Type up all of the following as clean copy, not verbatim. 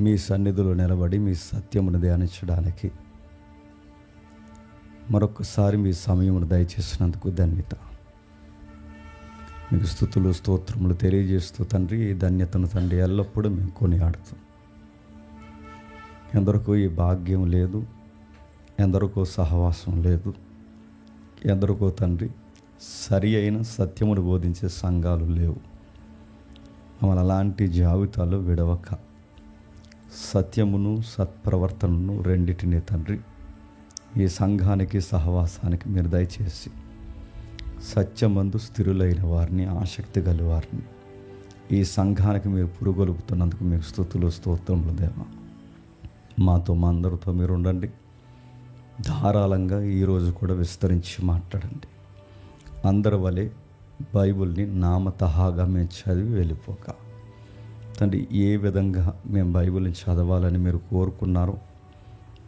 మీ సన్నిధిలో నిలబడి మీ సత్యమును ధ్యానించడానికి మరొకసారి మీ సమయమును దయచేసినందుకు ధన్యత. మీకు స్తుతులు స్తోత్రములు తెలియజేస్తూ తండ్రి, ఈ ధన్యతను తండ్రి ఎల్లప్పుడూ మేము కొనియాడుతాం. ఎందరికో ఈ భాగ్యం లేదు, ఎందరికో సహవాసం లేదు, ఎందరికో తండ్రి సరి అయిన సత్యమును బోధించే సంఘాలు లేవు. మమ్మల్ని అలాంటి జాబితాలో విడవక సత్యమును సత్ప్రవర్తనను రెండిటిని తండ్రి ఈ సంఘానికి సహవాసానికి మీరు దయచేసి సత్యమందు స్థిరులైన వారిని, ఆసక్తి గల వారిని ఈ సంఘానికి మీరు పురుగొలుపుతున్నందుకు మీకు స్తుతులు స్తోత్రములు దేవా. మాతో మా అందరితో మీరు ఉండండి. ధారాళంగా ఈరోజు కూడా విస్తరించి మాట్లాడండి. అందరి వలె బైబిల్ని నామతహాగా మేము చదివి వెళ్ళిపోక తండ్రి, ఏ విధంగా మేము బైబిల్ని చదవాలని మీరు కోరుకున్నారో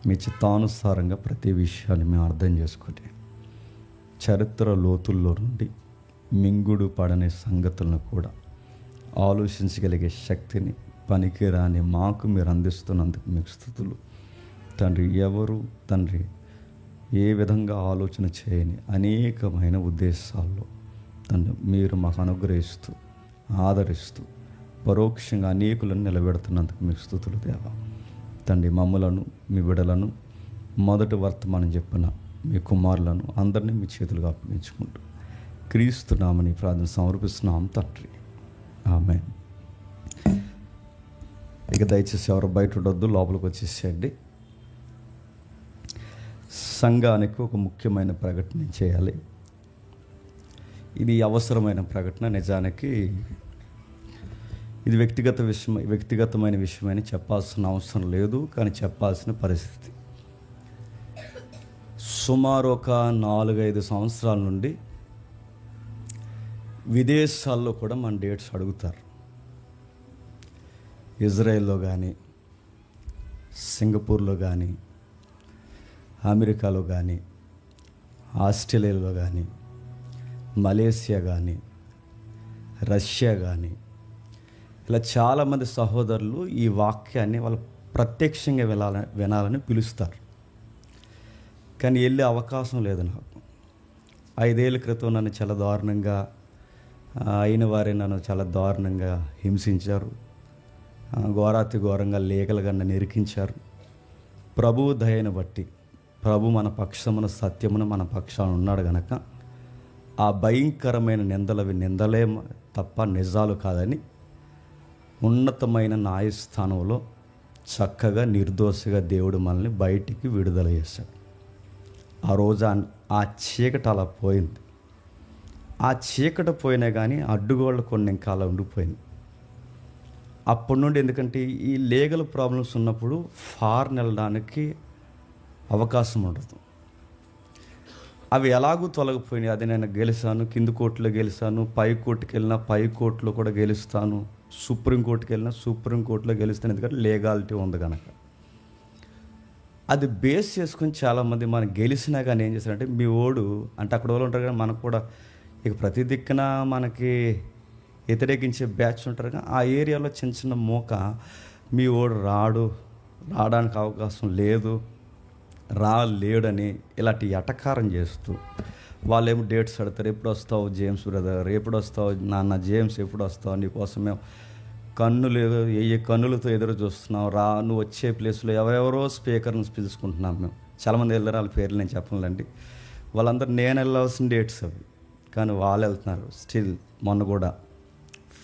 మీ చిత్తానుసారంగా ప్రతి విషయాన్ని మేము అర్థం చేసుకుంటే చరిత్ర లోతుల్లో నుండి మింగుడు పడని సంగతులను కూడా ఆలోచించగలిగే శక్తిని పనికిరాని మాకు మీరు అందిస్తున్నందుకు మీకు స్తుతులు తండ్రి. ఎవరు తండ్రి ఏ విధంగా ఆలోచన చేయని అనేకమైన ఉద్దేశాల్లో తండ్రి మీరు మాకు అనుగ్రహిస్తూ ఆదరిస్తూ పరోక్షంగా అనేకులను నిలబెడుతున్నందుకు మీకు స్తుతులు దేవా. తండ్రి, మమ్మలను మీ బిడ్డలను మొదటి వర్తమానం చెప్పిన మీ కుమారులను అందరినీ మీ చేతులుగా అప్పగించుకుంటూ క్రీస్తునామని ప్రార్థన సమర్పిస్తున్నాం తండ్రి, ఆమేన్. ఇక దయచేసి ఎవరు బయట ఉండొద్దు, లోపలికి వచ్చేసేయండి. సంఘానికి ఒక ముఖ్యమైన ప్రకటన చేయాలి. ఇది అవసరమైన ప్రకటన. నిజానికి ఇది వ్యక్తిగతమైన విషయమని చెప్పాల్సిన అవసరం లేదు, కానీ చెప్పాల్సిన పరిస్థితి. సుమారు ఒక 4-5 సంవత్సరాల నుండి విదేశాల్లో కూడా మన డేట్స్ అడుగుతారు. ఇజ్రాయెల్లో కానీ, సింగపూర్లో కానీ, అమెరికాలో కానీ, ఆస్ట్రేలియాలో కానీ, మలేసియా కానీ, రష్యా కానీ, ఇలా చాలామంది సహోదరులు ఈ వాక్యాన్ని వాళ్ళు ప్రత్యక్షంగా వినాలని పిలుస్తారు. కానీ వెళ్ళే అవకాశం లేదు నాకు. 5 ఏళ్ళ క్రితం నన్ను చాలా దారుణంగా అయిన వారే నన్ను చాలా దారుణంగా హింసించారు. ఘోరాతి ఘోరంగా లేఖలుగా నన్ను ఇరికించారు. ప్రభువు దయను బట్టి ప్రభు మన పక్షమున సత్యమున మన పక్షాన ఉన్నాడు గనక ఆ భయంకరమైన నిందలే తప్ప నిజాలు కాదని ఉన్నతమైన న్యాయస్థానంలో చక్కగా నిర్దోషిగా దేవుడు మనల్ని బయటికి విడుదల చేశాడు. ఆ రోజు ఆ చీకటి అలా పోయింది. ఆ చీకటి పోయినా కానీ అడ్డుగోళ్ళు కొన్ని ఇంకా అలా ఉండిపోయింది. అప్పటి నుండి, ఎందుకంటే ఈ లీగల్ ప్రాబ్లమ్స్ ఉన్నప్పుడు ఫారెన్ వెళ్ళడానికి అవకాశం ఉండదు. అవి ఎలాగూ తొలగిపోయినాయి. అది నేను గెలిచాను, కింది కోర్టులో గెలిచాను, పై కోర్టుకి వెళ్ళినా పై కోర్టులో కూడా గెలుస్తాను, సుప్రీంకోర్టుకి వెళ్ళినా సుప్రీంకోర్టులో గెలుస్తాను, ఎందుకంటే లీగాలిటీ ఉంది కనుక. అది బేస్ చేసుకుని చాలామంది మనం గెలిచినా కానీ ఏం చేస్తారంటే, మీ ఓడు అంటే అక్కడ వాళ్ళు ఉంటారు కానీ మనకు కూడా ఇక ప్రతి దిక్కున మనకి వ్యతిరేకించే బ్యాచ్ ఉంటారు కానీ ఆ ఏరియాలో చిన్న చిన్న మూక, మీ ఓడు రావడానికి అవకాశం లేదు, లేడని ఇలాంటి ఎటకారం చేస్తూ వాళ్ళేమో డేట్స్ అడతారు. ఎప్పుడు వస్తావు జేమ్స్ బ్రదర్, ఎప్పుడు వస్తావు నాన్న జేమ్స్, ఎప్పుడు వస్తావు, నీకోసం మేము కన్నులతో ఎదురు చూస్తున్నాం, నువ్వు వచ్చే ప్లేస్లో ఎవరెవరో స్పీకర్ని పిలుచుకుంటున్నాం మేము. చాలామంది వెళ్ళారు, వాళ్ళ పేర్లు నేను చెప్పనులేండి. వాళ్ళందరూ నేను వెళ్ళాల్సిన డేట్స్ అవి, కానీ వాళ్ళు వెళ్తున్నారు. స్టిల్ మొన్న కూడా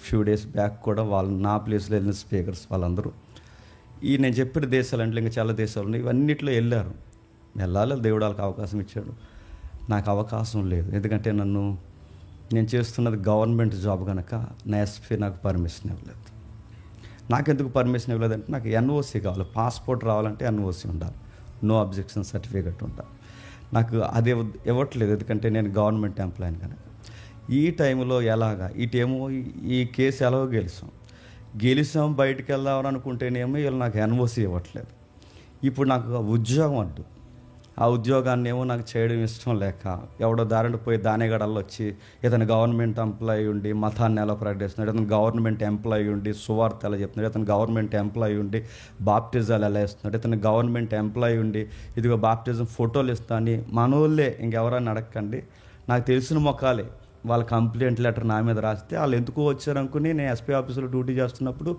ఫ్యూ డేస్ బ్యాక్ కూడా వాళ్ళు నా ప్లేస్లో వెళ్ళిన స్పీకర్స్ వాళ్ళందరూ నేను చెప్పిన దేశాలు అంటే ఇంకా చాలా దేశాలు ఉన్నాయి, ఇవన్నిట్లో వెళ్ళారు. వెళ్ళాలి, దేవుడు వాళ్ళకి అవకాశం ఇచ్చాడు. నాకు అవకాశం లేదు, ఎందుకంటే నేను చేస్తున్నది గవర్నమెంట్ జాబ్ కనుక నా ఎస్పీ నాకు పర్మిషన్ ఇవ్వలేదు. నాకెందుకు పర్మిషన్ ఇవ్వలేదంటే, నాకు ఎన్ఓసి కావాలి, పాస్పోర్ట్ రావాలంటే ఎన్ఓసి ఉండాలి, నో అబ్జెక్షన్ సర్టిఫికేట్ ఉండాలి. నాకు అది ఇవ్వట్లేదు, ఎందుకంటే నేను గవర్నమెంట్ ఎంప్లాయీని కనుక. ఈ టైంలో ఎలాగా ఇటేమో ఈ కేసు ఎలాగో గెలిచాం బయటికి వెళ్దామని అనుకుంటేనేమో వీళ్ళు నాకు ఎన్ఓసి ఇవ్వట్లేదు. ఇప్పుడు నాకు ఉద్యోగం అడ్డు. ఆ ఉద్యోగాన్ని ఏమో నాకు చేయడం ఇష్టం లేక ఎవడో దారిని పోయి దానేగడల్లో వచ్చి ఇతను గవర్నమెంట్ ఎంప్లాయీ ఉండి మతాన్ని ఎలా ప్రకటిస్తున్నాడు, ఇతను గవర్నమెంట్ ఎంప్లాయీ ఉండి సువార్త ఎలా చెప్తున్నాడు, ఇతను గవర్నమెంట్ ఎంప్లాయీ ఉండి బాప్టిజాలు ఎలా ఇస్తున్నాడు, ఇతను గవర్నమెంట్ ఎంప్లాయీ ఉండి ఇదిగో బాప్టిజం ఫోటోలు ఇస్తాను. మనోళ్ళే ఇంకెవరన్నా అడగండి, నాకు తెలిసిన మొక్కాలే వాళ్ళ కంప్లైంట్ లెటర్ నా మీద రాస్తే వాళ్ళు ఎందుకు వచ్చారనుకుని నేను ఎస్పీ ఆఫీసులో డ్యూటీ చేస్తున్నప్పుడు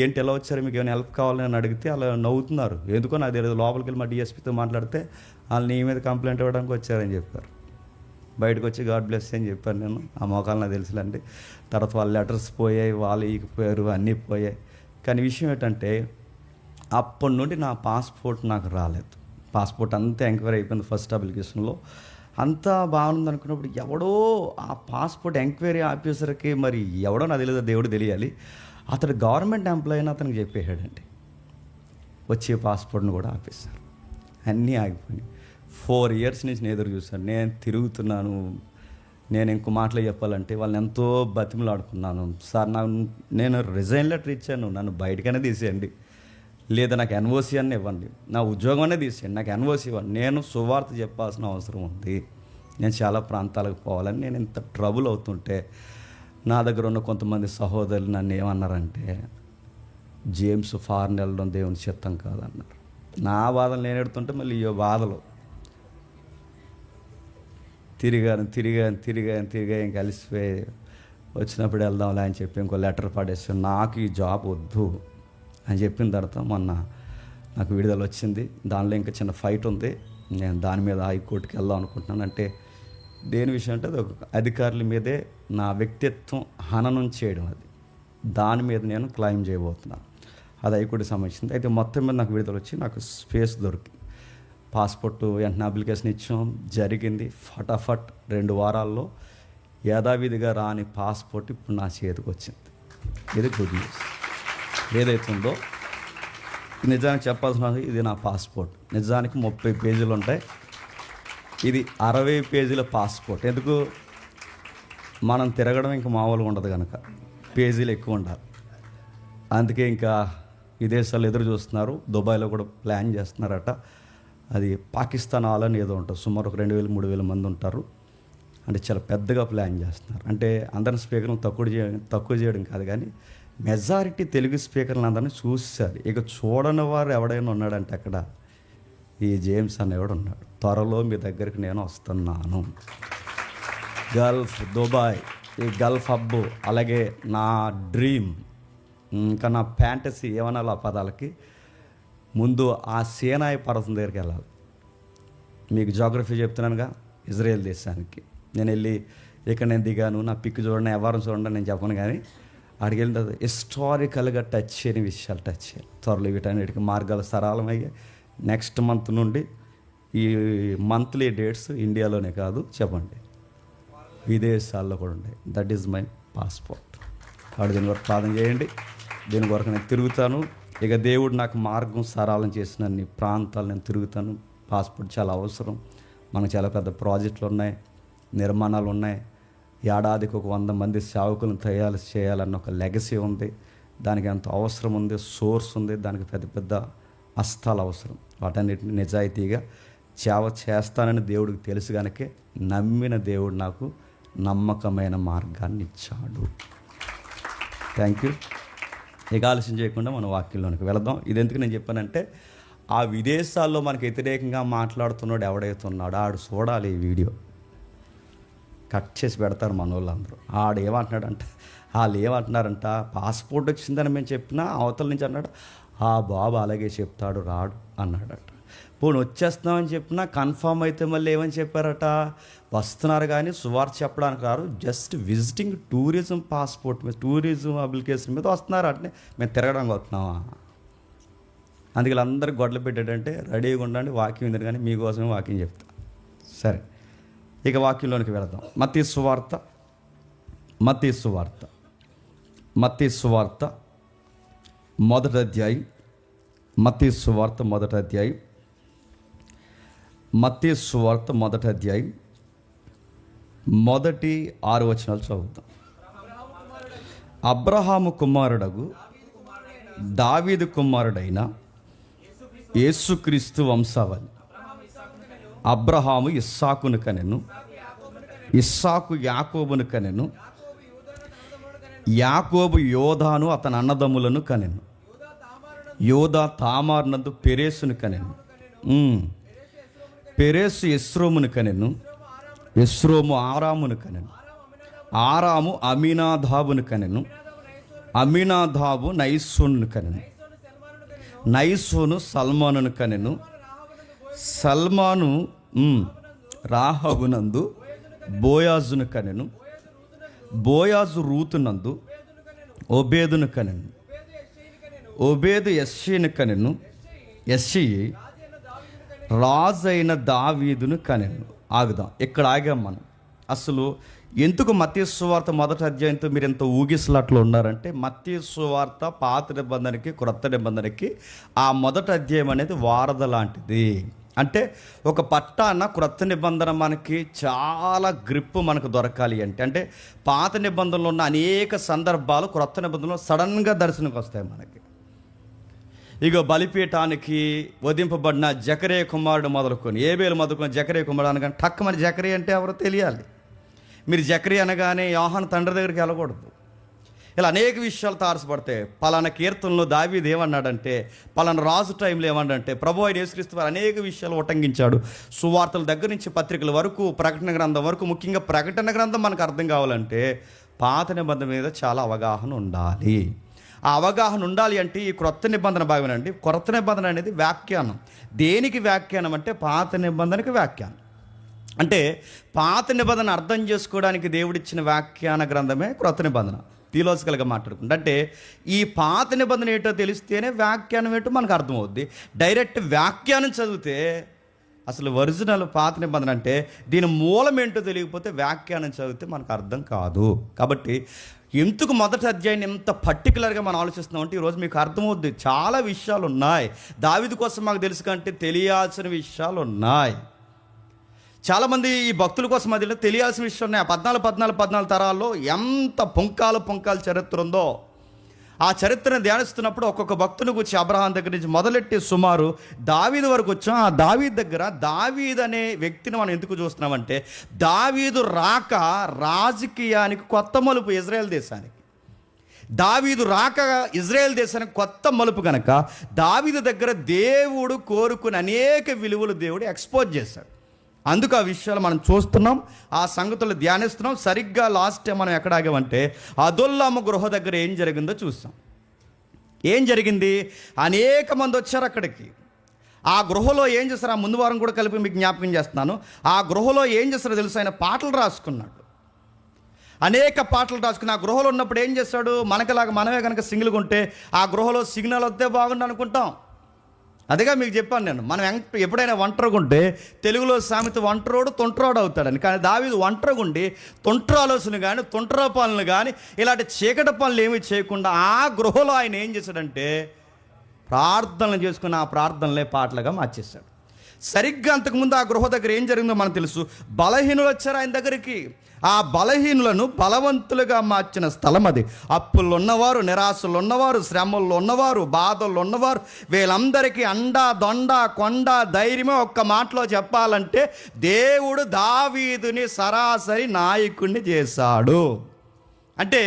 ఏంటి ఎలా వచ్చారు, మీకు ఏమైనా హెల్ప్ కావాలని అడిగితే అలా నవ్వుతున్నారు. ఎందుకో నాకు తెలియదు, లోపలికి వెళ్ళి మా డిఎస్పీతో మాట్లాడితే వాళ్ళు నీ మీద కంప్లైంట్ ఇవ్వడానికి వచ్చారని చెప్పారు. బయటకు వచ్చి గాడ్ బ్లెస్ అని చెప్పాను నేను. ఆ మోకాలు నాకు తెలుసులండి. తర్వాత వాళ్ళ లెటర్స్ పోయాయి, వాళ్ళు ఈగిపోయారు, అన్నీ పోయాయి. కానీ విషయం ఏంటంటే అప్పటి నుండి నా పాస్పోర్ట్ నాకు రాలేదు. పాస్పోర్ట్ అంతా ఎంక్వైరీ అయిపోయింది ఫస్ట్ అప్లికేషన్లో, అంతా బాగుంది అనుకున్నప్పుడు ఎవడో ఆ పాస్పోర్ట్ ఎంక్వైరీ ఆఫీసర్కి మరి ఎవడో నాకు తెలియదు, దేవుడు తెలియాలి, అతడు గవర్నమెంట్ ఎంప్లాయీ అని అతనికి చెప్పేశాడండి. వచ్చే పాస్పోర్ట్ని కూడా ఆపేశారు. అన్నీ ఆగిపోయినాయి. 4 years నుంచి నేను ఎదురు చూశాను. నేను తిరుగుతున్నాను. నేను ఇంకో మాటలు చెప్పాలంటే వాళ్ళని ఎంతో బతిమలాడుకున్నాను. సార్ నేను రిజైన్ లెటర్ ఇచ్చాను, నన్ను బయటకనే తీసేయండి, లేదా నాకు ఎన్ఓసి అన్నీ ఇవ్వండి, నా ఉద్యోగం అనే తీసేయండి, నాకు ఎన్ఓసి ఇవ్వండి, నేను సువార్త చెప్పాల్సిన అవసరం ఉంది, నేను చాలా ప్రాంతాలకు పోవాలని నేను ఇంత ట్రబుల్ అవుతుంటే నా దగ్గర ఉన్న కొంతమంది సహోదరులు నన్ను ఏమన్నారంటే, జేమ్స్ ఫారెన్ వెళ్ళడం దేవుని చిత్తం కాదన్నారు. నా బాధలు నేను ఎడుతుంటే మళ్ళీ ఈ బాధలు తిరిగా ఇంక కలిసిపోయి వచ్చినప్పుడు వెళ్దాంలే అని చెప్పి ఇంకో లెటర్ పడేసి నాకు ఈ జాబ్ వద్దు అని చెప్పిన తర్వాత మొన్న నాకు విడుదల వచ్చింది. దానిలో ఇంకా చిన్న ఫైట్ ఉంది, నేను దాని మీద హైకోర్టుకి వెళ్దాం అనుకుంటున్నాను. అంటే దేని విషయం అంటే అది అధికారుల మీదే నా వ్యక్తిత్వం హననం చేయడం, అది దాని మీద నేను క్లెయిమ్ చేయబోతున్నాను. అది హైకోర్టుకి సంబంధించింది. అయితే మొత్తం మీద నాకు విడుదల వచ్చి నాకు స్పేస్ దొరికి పాస్పోర్ట్ వెంటనే అప్లికేషన్ ఇచ్చాం, జరిగింది ఫటాఫట్ 2 వారాల్లో యథావిధిగా రాని పాస్పోర్ట్ ఇప్పుడు నా చేతికి వచ్చింది. ఇది గుడ్ న్యూస్. ఏదైతుందో నిజానికి చెప్పాల్సిన ఇది నా పాస్పోర్ట్. నిజానికి 30 పేజీలు ఉంటాయి, ఇది 60 పేజీల పాస్పోర్ట్. ఎందుకు, మనం తిరగడం ఇంకా మామూలుగా ఉండదు కనుక పేజీలు ఎక్కువ ఉండాలి. అందుకే ఇంకా విదేశాలు ఎదురు చూస్తున్నారు. దుబాయ్లో కూడా ప్లాన్ చేస్తున్నారట. అది పాకిస్తాన్ ఆలని ఏదో ఉంటుంది, సుమారు ఒక 2000-3000 మంది ఉంటారు. అంటే చాలా పెద్దగా ప్లాన్ చేస్తున్నారు. అంటే అందరి స్పీకర్లను తక్కువ చేయడం కాదు, కానీ మెజారిటీ తెలుగు స్పీకర్లు అందరినీ చూశారు. ఇక చూడని వారు ఎవడైనా ఉన్నాడంటే అక్కడ ఈ జేమ్స్ అనేవాడు ఉన్నాడు. త్వరలో మీ దగ్గరికి నేను వస్తున్నాను. గల్ఫ్, దుబాయ్, ఈ గల్ఫ్ హబ్బు, అలాగే నా డ్రీమ్, ఇంకా నా ఫ్యాంటసీ ఏమన్నా ఆ పదాలకి ముందు ఆ సీనాయి పర్వతం దగ్గరికి వెళ్ళాలి. మీకు జాగ్రఫీ చెప్తున్నానుగా, ఇజ్రాయెల్ దేశానికి నేను వెళ్ళి ఇక్కడ నేను దిగాను, నా పిక్ చూడండి, ఎవరిని చూడండి నేను చెప్పను, కానీ అడిగి వెళ్ళిన తర్వాత హిస్టారికల్గా టచ్ చేయని విషయాలు టచ్ చేయాలి. త్వరలో వీటన్నిటికి మార్గాలు సరళమయ్యాయి. నెక్స్ట్ మంత్ నుండి ఈ మంత్లీ డేట్స్ ఇండియాలోనే కాదు, చెప్పండి విదేశాల్లో కూడా ఉంటాయి. That is my passport. కాబట్టి దీని వరకు ప్రార్థన చేయండి. దీని వరకు నేను తిరుగుతాను. ఇక దేవుడు నాకు మార్గం సరళం చేసిన అన్ని ప్రాంతాలు నేను తిరుగుతాను. పాస్పోర్ట్ చాలా అవసరం. మనకు చాలా పెద్ద ప్రాజెక్టులు ఉన్నాయి, నిర్మాణాలు ఉన్నాయి. ఏడాదికి ఒక 100 మంది సేవకులను తయారు చేయాలన్న ఒక లెగసీ ఉంది. దానికి ఎంత అవసరం ఉంది, సోర్స్ ఉంది, దానికి పెద్ద పెద్ద హస్తాలు అవసరం. వాటన్నిటిని నిజాయితీగా సేవ చేస్తానని దేవుడికి తెలుసు కనుకే నమ్మిన దేవుడు నాకు నమ్మకమైన మార్గాన్ని ఇచ్చాడు. Thank you. ఇక ఆలస్యం చేయకుండా మనం వాక్యంలోనికి వెళదాం. ఇది ఎందుకు నేను చెప్పానంటే, ఆ విదేశాల్లో మనకు వ్యతిరేకంగా మాట్లాడుతున్నాడు ఎవడైతే ఉన్నాడో ఆడు చూడాలి ఈ వీడియో. కట్ చేసి పెడతారు మన వాళ్ళందరూ. ఆడు ఏమంటున్నాడంట, వాళ్ళు ఏమంటున్నారంట, పాస్పోర్ట్ వచ్చిందని మేము చెప్పినా అవతల నుంచి అన్నాడు, ఆ బాబు అలాగే చెప్తాడు రాడు అన్నాడట. పోనీ వచ్చేస్తున్నామని చెప్పినా కన్ఫామ్ అయితే మళ్ళీ ఏమని చెప్పారట, వస్తున్నారు కానీ సువార్త చెప్పడానికి రారు, జస్ట్ విజిటింగ్ టూరిజం పాస్పోర్ట్ మీద, టూరిజం అప్లికేషన్ మీద వస్తున్నారు. అంటే మేము తిరగడానికి వస్తున్నామా? అందుకే వీళ్ళందరూ గొడవలు పెట్టాడంటే రెడీగా ఉండండి, వాక్యం ఉంది కానీ మీకోసమే వాక్యం చెప్తా. సరే, ఇక వాక్యంలోనికి వెళదాం. మత్తయి సువార్త మొదటి అధ్యాయం. మత్తయి సువార్త మొదటి అధ్యాయం మొదటి 6 వచనాలు చదువుతాం. అబ్రహాము కుమారుడగు దావీదు కుమారుడైన యేసుక్రీస్తు వంశావళి అబ్రహాము ఇస్సాకును కనెను, ఇస్సాకు యాకోబును కనెను, యాకోబు యోధాను అతని అన్నదమ్ములను కనెను, యోధా తామారునందు పెరేసును కనెను, పెరేసు ఎస్రోమును కనెను, ఎస్రోము ఆరామును కనెను, ఆరాము అమీనాదాబును కనెను, అమీనాదాబు నయస్సోనును కనెను, నయస్సోను సల్మానును కనెను, సల్మాను రాహబునందు బోయాజును కనెను, బోయాజు రూతునందు ఒబేదును కనెను, ఒబేదు యెష్షయిని కనెను, యెష్షయి రాజైన దావీదును కనెను. ఆగుదాం, ఇక్కడ ఆగాం మనం. అసలు ఎందుకు మత్తయి సువార్త మొదటి అధ్యాయంతో మీరు ఎంత ఊగిసలాట్లో ఉన్నారంటే, మత్తయి సువార్త పాత నిబంధనకి క్రొత్త నిబంధనకి ఆ మొదటి అధ్యాయం అనేది వారధ లాంటిది. అంటే ఒక పట్టాన క్రొత్త నిబంధన మనకి చాలా గ్రిప్ మనకు దొరకాలి అంటే పాత నిబంధనలో ఉన్న అనేక సందర్భాలు క్రొత్త నిబంధనలో సడన్గా దర్శనంకి వస్తాయి మనకి. ఇగో బలిపీఠానికి వధింపబడిన జకరియా కుమారుడు మొదలుకొని ఏబేలు మొదలుకొని జకరియా కుమారుడు అనగానే టక్కుమని జకరియా అంటే ఎవరో తెలియాలి. మీరు జకరియా అనగానే యోహాను తండ్రి దగ్గరికి వెళ్ళకూడదు. ఇలా అనేక విషయాలు తారసపడతాయి. పలానా కీర్తనలో దావీదు ఏమన్నాడంటే, పలానా రాజు టైంలో ఏమన్నాడంటే, ప్రభు అయిన యేసుక్రీస్తు వారు అనేక విషయాలు ఉటంకించాడు. సువార్తల దగ్గర నుంచి పత్రికల వరకు, ప్రకటన గ్రంథం వరకు, ముఖ్యంగా ప్రకటన గ్రంథం మనకు అర్థం కావాలంటే పాత నిబంధన మీద చాలా అవగాహన ఉండాలి. ఆ అవగాహన ఉండాలి అంటే ఈ క్రొత్త నిబంధన భాగమేనండి. క్రొత్త నిబంధన అనేది వ్యాఖ్యానం. దేనికి వ్యాఖ్యానం అంటే పాత నిబంధనకి వ్యాఖ్యానం. అంటే పాత నిబంధన అర్థం చేసుకోవడానికి దేవుడిచ్చిన వ్యాఖ్యాన గ్రంథమే క్రొత్త నిబంధన. థియలాజికల్గా మాట్లాడుకుంటే అంటే ఈ పాత నిబంధన ఏంటో తెలిస్తేనే వ్యాఖ్యానం ఏంటో మనకు అర్థమవుద్ది. డైరెక్ట్ వ్యాఖ్యానం చదివితే అసలు ఒరిజినల్ పాత నిబంధన అంటే దీని మూలం ఏంటో తెలియకపోతే వ్యాఖ్యానం చదివితే మనకు అర్థం కాదు. కాబట్టి ఎందుకు మొదటి అధ్యాయాన్ని ఎంత పర్టికులర్గా మనం ఆలోచిస్తున్నాం అంటే ఈరోజు మీకు అర్థమవుద్ది. చాలా విషయాలు ఉన్నాయి. దావీదు కోసం మాకు తెలుసు కంటే తెలియాల్సిన విషయాలు ఉన్నాయి. చాలామంది ఈ భక్తుల కోసం అది తెలియాల్సిన విషయం ఉన్నాయి. 14 తరాల్లో ఎంత పుంకాలు చరిత్ర ఉందో ఆ చరిత్రను ధ్యానిస్తున్నప్పుడు ఒక్కొక్క భక్తుని గురించి అబ్రహాం దగ్గర నుంచి మొదలెట్టి సుమారు దావీదు వరకు వచ్చాం. ఆ దావీదు దగ్గర దావీదు అనే వ్యక్తిని మనం ఎందుకు చూస్తున్నామంటే, దావీదు రాక రాజకీయానికి కొత్త మలుపు ఇజ్రాయెల్ దేశానికి. దావీదు రాక ఇజ్రాయెల్ దేశానికి కొత్త మలుపు కనుక దావీదు దగ్గర దేవుడు కోరుకుని అనేక విలువలు దేవుడు ఎక్స్పోజ్ చేశాడు. అందుకు ఆ విషయాలు మనం చూస్తున్నాం, ఆ సంగతులు ధ్యానిస్తున్నాం. సరిగ్గా లాస్ట్ టైం మనం ఎక్కడ ఆగామంటే అదొల్లాము గృహ దగ్గర ఏం జరిగిందో చూస్తాం. ఏం జరిగింది? అనేక మంది వచ్చారు అక్కడికి. ఆ గృహలో ఏం చేస్తారు? ఆ ముందు వారం కూడా కలిపి మీకు జ్ఞాపకం చేస్తున్నాను. ఆ గృహలో ఏం చేస్తారో తెలుసు, ఆయన పాటలు రాసుకున్నాడు. అనేక పాటలు రాసుకుని ఆ గృహలో ఉన్నప్పుడు ఏం చేస్తాడు? మనకలాగా మనమే కనుక సింగిల్గా ఉంటే ఆ గృహలో సిగ్నల్ వస్తే బాగుండు అనుకుంటాం. అదేగా మీకు చెప్పాను నేను, మనం ఎప్పుడైనా ఒంటరిగా ఉంటే తెలుగులో సామెత ఒంటరోడు తొంటరోడు అవుతాడని. కానీ దావీదు ఒంటరిగా ఉండి తొంటర ఆలోచన కానీ తొంటర పనులు కానీ ఇలాంటి చీకటి పనులు ఏమీ చేయకుండా ఆ గృహలో ఆయన ఏం చేశాడంటే ప్రార్థనలు చేసుకుని ఆ ప్రార్థనలే పాటలుగా మార్చేశాడు. సరిగ్గా అంతకుముందు ఆ గృహ దగ్గర ఏం జరిగిందో మనకు తెలుసు. బలహీనులు వచ్చారు ఆయన దగ్గరికి. ఆ బలహీనులను బలవంతులుగా మార్చిన స్థలం అది. అప్పుల్లో ఉన్నవారు, నిరాశలు ఉన్నవారు, శ్రమల్లో ఉన్నవారు, బాధల్లో ఉన్నవారు, వీళ్ళందరికీ అండా దొండ కొండ ధైర్యమే. ఒక్క మాటలో చెప్పాలంటే దేవుడు దావీదుని సరాసరి నాయకుడిని చేశాడు. అంటే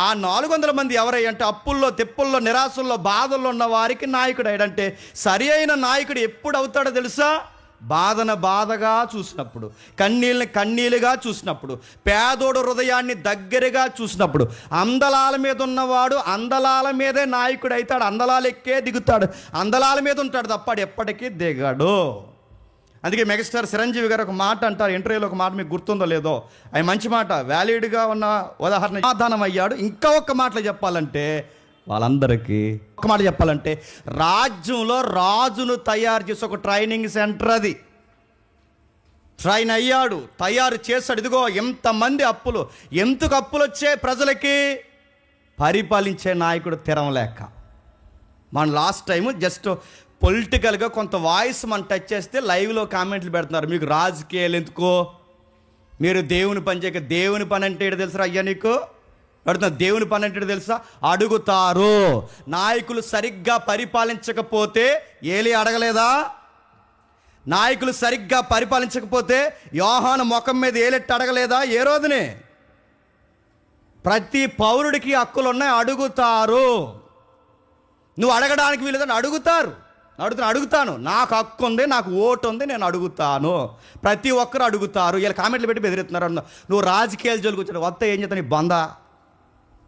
ఆ 400 మంది ఎవరంటే అప్పుల్లో తిప్పుల్లో నిరాశల్లో బాధల్లో ఉన్న వారికి నాయకుడు అయ్యాడంటే సరి అయిన నాయకుడు ఎప్పుడు అవుతాడో తెలుసా? బాధగా చూసినప్పుడు, కన్నీళ్ళని కన్నీళ్ళుగా చూసినప్పుడు, పేదోడు హృదయాన్ని దగ్గరగా చూసినప్పుడు. అందలాల మీద ఉన్నవాడు అందలాల మీదే నాయకుడు అవుతాడు. అందలాలు ఎక్కే దిగుతాడు, అందలాల మీద ఉంటాడు తప్ప ఎప్పటికీ దిగాడు. అందుకే మెగాస్టార్ చిరంజీవి గారు ఒక మాట అంటారు ఇంటర్వ్యూలో, ఒక మాట మీకు గుర్తుందో లేదో, ఆయన మంచి మాట, వ్యాలిడ్గా ఉన్న ఉదాహరణ సమాధానం అయ్యాడు. ఇంకా ఒక్క మాటలు చెప్పాలంటే వాళ్ళందరికీ ఒక మాట చెప్పాలంటే రాజ్యంలో రాజును తయారు చేసి ఒక ట్రైనింగ్ సెంటర్ అది. ట్రైన్ అయ్యాడు, తయారు చేశాడు. ఇదిగో ఎంతమంది అప్పులు, ఎందుకు అప్పులు వచ్చే ప్రజలకి? పరిపాలించే నాయకుడు తెరవలేక. మన లాస్ట్ టైము జస్ట్ పొలిటికల్గా కొంత వాయిస్ మనం టచ్ చేస్తే లైవ్లో కామెంట్లు పెడుతున్నారు, మీకు రాజకీయాలు ఎందుకో, మీరు దేవుని పని చేయక. దేవుని పని అంటే ఏంటో తెలుసా అయ్యా నీకు? అడుగుతున్నా, దేవుని పని అంటే తెలుసా? అడుగుతారు. నాయకులు సరిగ్గా పరిపాలించకపోతే ఏలి అడగలేదా? నాయకులు సరిగ్గా పరిపాలించకపోతే యోహాను ముఖం మీద ఏలెట్టి అడగలేదా ఏ రోజునే? ప్రతి పౌరుడికి హక్కులు ఉన్నాయి, అడుగుతారు. నువ్వు అడగడానికి వీలేదని అడుగుతాను. నాకు హక్కు ఉంది, నాకు ఓటు ఉంది, నేను అడుగుతాను. ప్రతి ఒక్కరు అడుగుతారు. ఇలా కామెంట్లు పెట్టి బెదిరిస్తున్నారు. నువ్వు రాజకీయాలు జోలికి వస్తే ఏం చేస్తాను? నీ బంద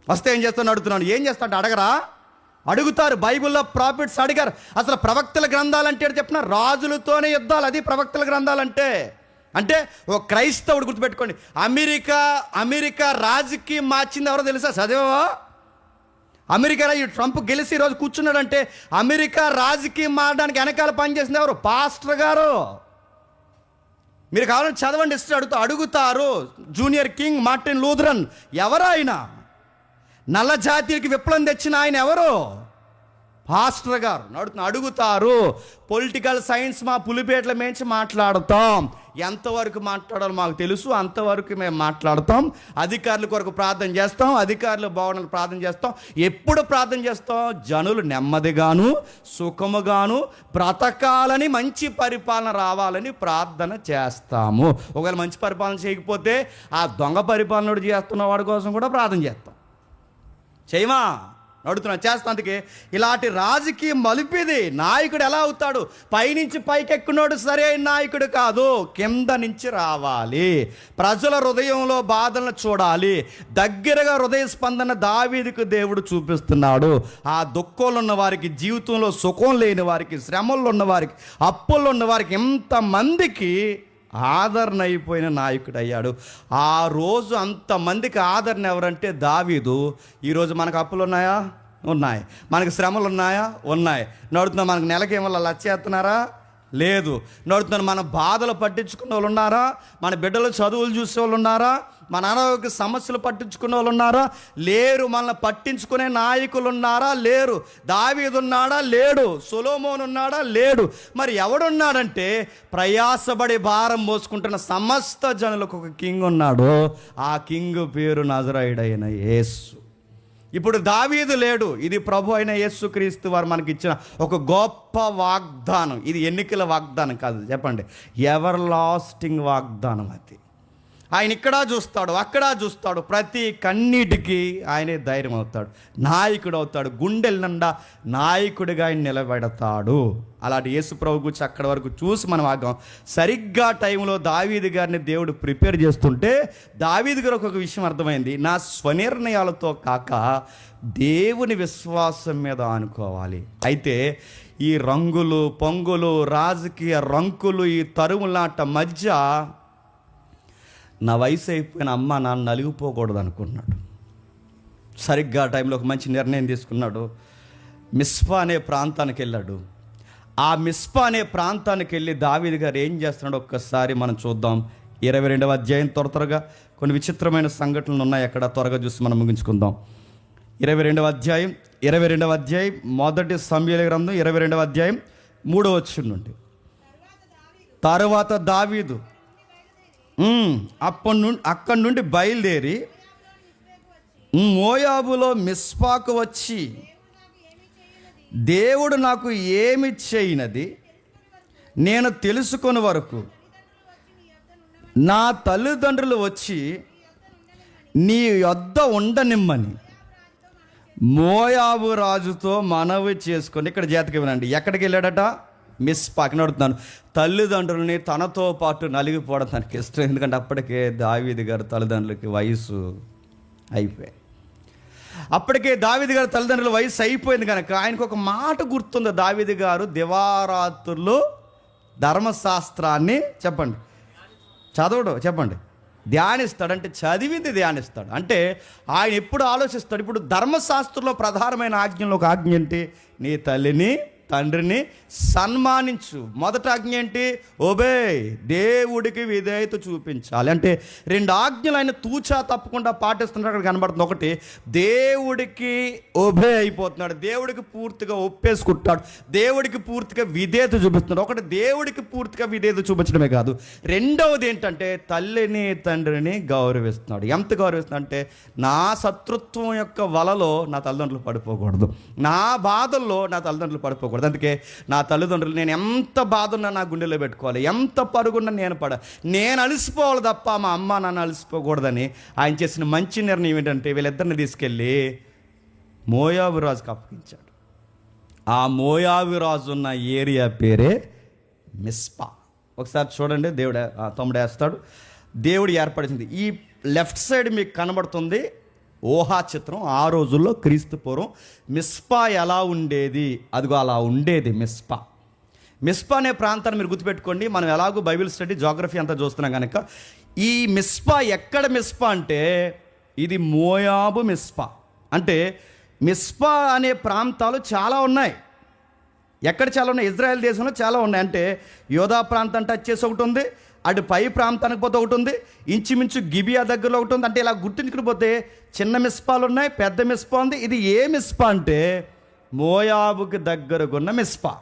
వస్తే ఏం చేస్తాను అడుగుతున్నాను. ఏం చేస్తాడు? అడగరా? అడుగుతారు. బైబిల్లో ప్రాఫిట్స్ అడిగారు. అసలు ప్రవక్తల గ్రంథాలంటే చెప్పిన రాజులతోనే యుద్ధాలు. అది ప్రవక్తల గ్రంథాలంటే. అంటే ఒక క్రైస్తవుడు గుర్తుపెట్టుకోండి, అమెరికా రాజకీయం మార్చింది ఎవరో తెలుసా? చదివా? అమెరికా ఈ ట్రంప్ గెలిచి ఈరోజు కూర్చున్నాడంటే అమెరికా రాజకీయం మారడానికి వెనకాల పనిచేసింది ఎవరు? పాస్టర్ గారు. మీరు కావాలని చదవండి, ఇష్టం అడుగుతారు. జూనియర్ కింగ్ మార్టిన్ లూథరన్ ఎవరు? ఆయన నల్ల జాతీయులకి విప్లవం తెచ్చిన ఆయన ఎవరు? పాస్టర్ గారు. అడుగుతారు. పొలిటికల్ సైన్స్ మా పులిపేట్ల మేంచి మాట్లాడతాం. ఎంతవరకు మాట్లాడాలో మాకు తెలుసు, అంతవరకు మేము మాట్లాడతాం. అధికారుల కొరకు ప్రార్థన చేస్తాం, అధికారులు బాగుండాలని ప్రార్థన చేస్తాం. ఎప్పుడు ప్రార్థన చేస్తాం? జనులు నెమ్మదిగాను సుఖముగాను బ్రతకాలని, మంచి పరిపాలన రావాలని ప్రార్థన చేస్తాము. ఒకవేళ మంచి పరిపాలన చేయకపోతే ఆ దొంగ పరిపాలన చేస్తున్న వాడి కోసం కూడా ప్రార్థన చేస్తాం. చేయమా? చేస్తాం. అందుకే ఇలాంటి రాజకీయం మలిపిది. నాయకుడు ఎలా అవుతాడు? పైనుంచి పైకెక్కున్నాడు సరైన నాయకుడు కాదు, కింద నుంచి రావాలి. ప్రజల హృదయంలో బాధలను చూడాలి. దగ్గరగా హృదయ స్పందన దావీదుకు దేవుడు చూపిస్తున్నాడు. ఆ దుఃఖంలో ఉన్న వారికి, జీవితంలో సుఖం లేని వారికి, శ్రమల్లో ఉన్న వారికి, అప్పుల్లో ఉన్న వారికి ఎంతమందికి ఆదరణ అయిపోయిన నాయకుడు అయ్యాడు. ఆ రోజు అంతమందికి ఆదరణ ఎవరంటే దావీదు. ఈరోజు మనకు అప్పులు ఉన్నాయా? ఉన్నాయి. మనకు శ్రమలు ఉన్నాయా? ఉన్నాయి. నడుతున్నా మనకు నెలకేమో లచ్చేస్తున్నారా? లేదు. నడుతున్నాను. మన బాధలు పట్టించుకున్న వాళ్ళు ఉన్నారా? మన బిడ్డలు చదువులు చూసే వాళ్ళు ఉన్నారా? మన అనారోగ్య సమస్యలు పట్టించుకునే వాళ్ళు ఉన్నారా? లేరు. మనల్ని పట్టించుకునే నాయకులు ఉన్నారా? లేరు. దావీదు ఉన్నాడా? లేడు. సొలొమోను ఉన్నాడా? లేడు. మరి ఎవడున్నాడంటే ప్రయాసపడి భారం మోసుకుంటున్న సమస్త జనులకు ఒక కింగ్ ఉన్నాడు. ఆ కింగ్ పేరు నజరేయుడైన యేసు. ఇప్పుడు దావీదు లేడు. ఇది ప్రభు అయిన యేసుక్రీస్తు వారు మనకి ఇచ్చిన ఒక గొప్ప వాగ్దానం. ఇది ఎన్నికల వాగ్దానం కాదు, చెప్పండి, ఎవర్ లాస్టింగ్ వాగ్దానం. అది ఆయన ఇక్కడ చూస్తాడు, అక్కడ చూస్తాడు. ప్రతి కన్నీటికి ఆయనే ధైర్యం అవుతాడు, నాయకుడు అవుతాడు. గుండెల నిండా నాయకుడిగా ఆయన నిలబెడతాడు. అలాంటి యేసు ప్రభు గురించి అక్కడి వరకు చూసి మనం ఆగాం. సరిగ్గా టైంలో దావీదు గారిని దేవుడు ప్రిపేర్ చేస్తుంటే దావీదు గారు ఒక విషయం అర్థమైంది. నా స్వనిర్ణయాలతో కాక దేవుని విశ్వాసం మీద ఆనుకోవాలి. అయితే ఈ రంగులు పొంగులు, రాజకీయ రంకులు, ఈ తరుములాట మధ్య నా వయసు అయిపోయిన అమ్మ నాన్న నలిగిపోకూడదు అనుకున్నాడు. సరిగ్గా టైంలో ఒక మంచి నిర్ణయం తీసుకున్నాడు. మిస్పా అనే ప్రాంతానికి వెళ్ళాడు. ఆ మిస్పా అనే ప్రాంతానికి వెళ్ళి దావీదు గారు ఏం చేస్తున్నాడో ఒక్కసారి మనం చూద్దాం. 22వ అధ్యాయం త్వరగా కొన్ని విచిత్రమైన సంఘటనలు ఉన్నాయి అక్కడ. త్వరగా చూసి మనం ముగించుకుందాం. 22వ అధ్యాయం మొదటి సమూయేలు గ్రంథం 22వ అధ్యాయం 3వ వచనం నుండి. తరువాత దావీదు అక్కడి నుండి బయలుదేరి మోయాబులో మిస్పాకు వచ్చి, దేవుడు నాకు ఏమి చేయనది నేను తెలుసుకొని వరకు నా తల్లిదండ్రులు వచ్చి నీ యొద్ద ఉండనిమ్మని మోయాబు రాజుతో మనవి చేసుకొని. ఇక్కడ జాతకం వినండి. ఎక్కడికి వెళ్ళాడట? మిస్పాకి. నడుతున్నాను. తల్లిదండ్రులని తనతో పాటు నలిగిపోవడం తనకి ఇష్టం. ఎందుకంటే అప్పటికే దావీదు గారు తల్లిదండ్రులకి వయసు అయిపోయింది. అప్పటికే దావీదు గారు తల్లిదండ్రుల వయసు అయిపోయింది కనుక ఆయనకు ఒక మాట గుర్తుంది. దావీదు గారు దివారాత్రులు ధర్మశాస్త్రాన్ని చెప్పండి ధ్యానిస్తాడు. అంటే చదివింది ధ్యానిస్తాడు. అంటే ఆయన ఎప్పుడు ఆలోచిస్తాడు. ఇప్పుడు ధర్మశాస్త్రంలో ప్రధానమైన ఆజ్ఞలో ఒక ఆజ్ఞ ఏంటి? నీ తల్లిని తండ్రిని సన్మానించు. మొదటి ఆజ్ఞ ఏంటి? ఒబే, దేవుడికి విధేయత చూపించాలి. అంటే 2 ఆజ్ఞలు ఆయన తూచా తప్పకుండా పాటిస్తున్నాడు. అక్కడ కనబడుతుంది. ఒకటి, దేవుడికి ఒబే అయిపోతున్నాడు, దేవుడికి పూర్తిగా ఒప్పేసుకుంటాడు, దేవుడికి పూర్తిగా విధేయత చూపిస్తున్నాడు. ఒకటి, దేవుడికి పూర్తిగా విధేయత చూపించడమే కాదు, రెండవది ఏంటంటే తల్లిని తండ్రిని గౌరవిస్తున్నాడు. ఎంత గౌరవిస్తున్నాడు అంటే, నా శత్రుత్వం యొక్క వలలో నా తల్లిదండ్రులు పడిపోకూడదు, నా బాధల్లో నా తల్లిదండ్రులు పడిపోకూడదు. అలసిపోకూడదు. అందుకే నా తల్లిదండ్రులు నేను ఎంత బాధ ఉన్నా నా గుండెలో పెట్టుకోవాలి, ఎంత పరుగున్నా నేను అలసిపోవాలి తప్ప మా అమ్మ నాన్న అలసిపోకూడదని ఆయన చేసిన మంచి నిర్ణయం ఏంటంటే వీళ్ళిద్దరిని తీసుకెళ్ళి మోయాబు రాజుకి అప్పగించాడు. ఆ మోయాబు రాజు ఉన్న ఏరియా పేరే మిస్పా. ఒకసారి చూడండి, తమ్ముడు వేస్తాడు. దేవుడు ఏర్పరిచింది. ఈ లెఫ్ట్ సైడ్ మీకు కనబడుతుంది ఊహా చిత్రం. ఆ రోజుల్లో క్రీస్తు పూర్వం మిస్పా ఎలా ఉండేది, అదిగో అలా ఉండేది మిస్పా. మిస్పా అనే ప్రాంతాన్ని మీరు గుర్తుపెట్టుకోండి. మనం ఎలాగో బైబిల్ స్టడీ, జాగ్రఫీ అంతా చూస్తున్నాం కనుక ఈ మిస్పా ఎక్కడ మిస్పా అంటే ఇది మోయాబు మిస్పా. అంటే మిస్పా అనే ప్రాంతాలు చాలా ఉన్నాయి. ఎక్కడ చాలా ఉన్నాయి? ఇజ్రాయెల్ దేశంలో చాలా ఉన్నాయి. అంటే యోధా ప్రాంతం టచ్ చేసి ఒకటి ఉంది, అటు పై ప్రాంతానికి పోతే ఒకటి ఉంది, ఇంచుమించు గిబియా దగ్గరలో ఒకటి ఉంది. అంటే ఇలా గుర్తుంచుకుని పోతే చిన్న మిస్పాలు ఉన్నాయి, పెద్ద మిస్పా ఉంది. ఇది ఏ మిస్పా అంటే మోయాబుకి దగ్గరకున్న మిస్పా.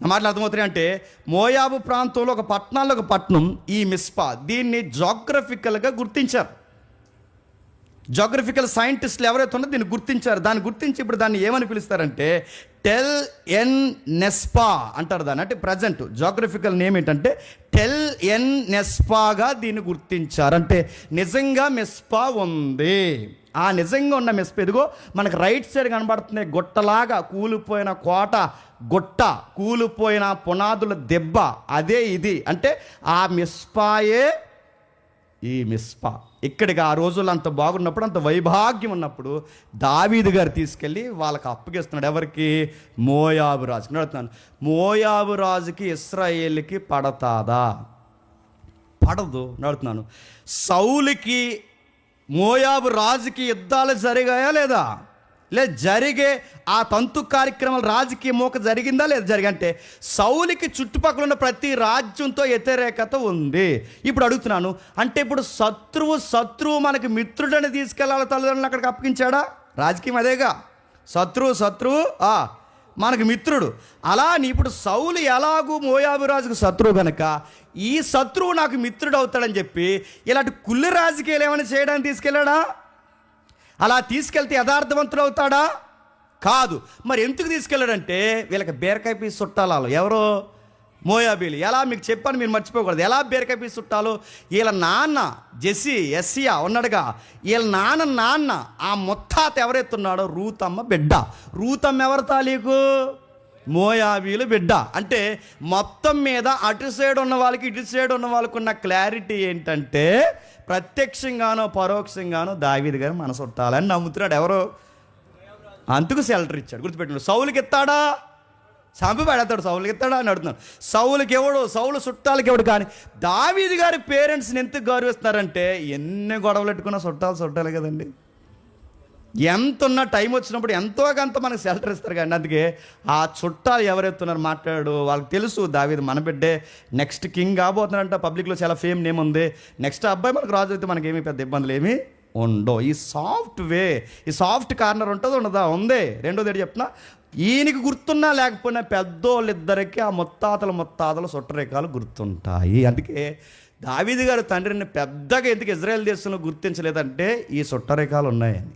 నా మాటలు అర్థమవుతున్నాయి. అంటే మోయాబు ప్రాంతంలో ఒక పట్టణాల్లో ఒక పట్టణం ఈ మిస్పా. దీన్ని జాగ్రఫికల్గా గుర్తించారు. జాగ్రఫికల్ సైంటిస్టులు ఎవరైతే ఉన్నారో దీన్ని గుర్తించారు. దాన్ని గుర్తించి ఇప్పుడు దాన్ని ఏమని పిలుస్తారంటే టెల్ ఎన్ నెస్పా అంటారు దాన్ని. అంటే ప్రజెంట్ జాగ్రఫికల్ నేమ్ ఏంటంటే టెల్ ఎన్ నెస్పాగా దీన్ని గుర్తించారు. అంటే నిజంగా మెస్పా ఉంది. ఆ నిజంగా ఉన్న మెస్పా ఇదిగో మనకు రైట్ సైడ్ కనబడుతుంది. గుట్టలాగా కూలిపోయిన కోట, గుట్ట కూలిపోయిన పునాదుల దెబ్బ, అదే ఇది. అంటే ఆ మిస్పాయే ఈ మిస్పా. ఇక్కడికి ఆ రోజుల్లో అంత బాగున్నప్పుడు, అంత వైభాగ్యం ఉన్నప్పుడు దావీదు గారు తీసుకెళ్ళి వాళ్ళకి అప్పగిస్తున్నాడు. ఎవరికి? మోయాబు రాజుకి. అడుగుతున్నాను, మోయాబు రాజుకి ఇశ్రాయేలుకి పడతాదా? పడదు. అడుగుతున్నాను, సౌలుకి మోయాబు రాజుకి యుద్ధాలు జరిగాయా లేదా? లేదు, జరిగే ఆ తంతు కార్యక్రమాలు రాజకీయ మోక జరిగిందా లేదా? జరిగంటే సౌలుకి చుట్టుపక్కల ఉన్న ప్రతి రాజ్యంతో వ్యతిరేకత ఉంది. ఇప్పుడు అడుగుతున్నాను, అంటే ఇప్పుడు శత్రువు మనకి మిత్రుడని తీసుకెళ్ళాలి, తల్లిదండ్రులు అక్కడికి అప్పగించాడా? రాజకీయం అదేగా, శత్రువు మనకి మిత్రుడు. అలా ఇప్పుడు సౌలు ఎలాగూ మోయాబు రాజుకు శత్రువు కనుక ఈ శత్రువు నాకు మిత్రుడు అవుతాడని చెప్పి ఇలాంటి కుళ్ళి రాజకీయాలు ఏమైనా చేయడానికి తీసుకెళ్ళాడా? అలా తీసుకెళ్తే యథార్థవంతుడు అవుతాడా? కాదు. మరి ఎందుకు తీసుకెళ్ళాడంటే వీళ్ళకి బీరకాయ పీసు చుట్టాలు. ఎవరో మోయాబీలు. ఎలా మీకు చెప్పాను, మీరు మర్చిపోకూడదు. ఎలా బీరకాయ పీసు చుట్టాలు? వీళ్ళ నాన్న ఎస్సియా ఉన్నాడుగా, వీళ్ళ నాన్న ఆ ముత్తాత ఎవరైతున్నాడో రూతమ్మ బిడ్డ. రూతమ్మ ఎవరు తాలీకు? మోయాబీలు బిడ్డ. అంటే మొత్తం మీద అటు సైడ్ ఉన్న వాళ్ళకి ఇటు సైడ్ ఉన్న వాళ్ళకు ఉన్న క్లారిటీ ఏంటంటే ప్రత్యక్షంగానో పరోక్షంగానో దావీదు గారు మన చుట్టాలని నమ్ముతున్నాడు. ఎవరు? అందుకు షెల్టర్ ఇచ్చాడు. గుర్తుపెట్టినాడు. సౌలుకి ఎత్తాడా? చంపి పడేస్తాడు. సౌలుకి ఎత్తాడా అని అడుగుతున్నాడు. సౌలుకి ఎవడు? సౌలు చుట్టాలకి ఎవడు? కానీ దావీదు గారి పేరెంట్స్ని ఎందుకు గౌరవిస్తున్నారంటే ఎన్ని గొడవలు పెట్టుకున్నా చుట్టాలే కదండి. ఎంత ఉన్న టైం వచ్చినప్పుడు ఎంతో కొంత మనకు షెల్టర్ ఇస్తారు. కానీ అందుకే ఆ చుట్టాలు ఎవరెత్తున్నారు మాట్లాడు. వాళ్ళకి తెలుసు దావీదు మన బిడ్డే, నెక్స్ట్ కింగ్ కాబోతున్నారంట. పబ్లిక్లో చాలా ఫేమ్ నేమ్ ఉంది. నెక్స్ట్ అబ్బాయి మనకు రాజు అయితే మనకేమీ పెద్ద ఇబ్బందులు ఏమీ ఉండవు. ఈ సాఫ్ట్ వే, ఈ సాఫ్ట్ కార్నర్ ఉంటుంది, ఉండదా? ఉంది. రెండోది ఏంటి చెప్తున్నా, ఈయనకి గుర్తున్నా లేకపోయినా పెద్దోళ్ళిద్దరికి ఆ ముత్తాతల చుట్టరేఖలు గుర్తుంటాయి. అందుకే దావీదు గారు తండ్రిని పెద్దగా ఎందుకు ఇజ్రాయెల్ దేశంలో గుర్తించలేదంటే ఈ చుట్టరేఖలు ఉన్నాయని.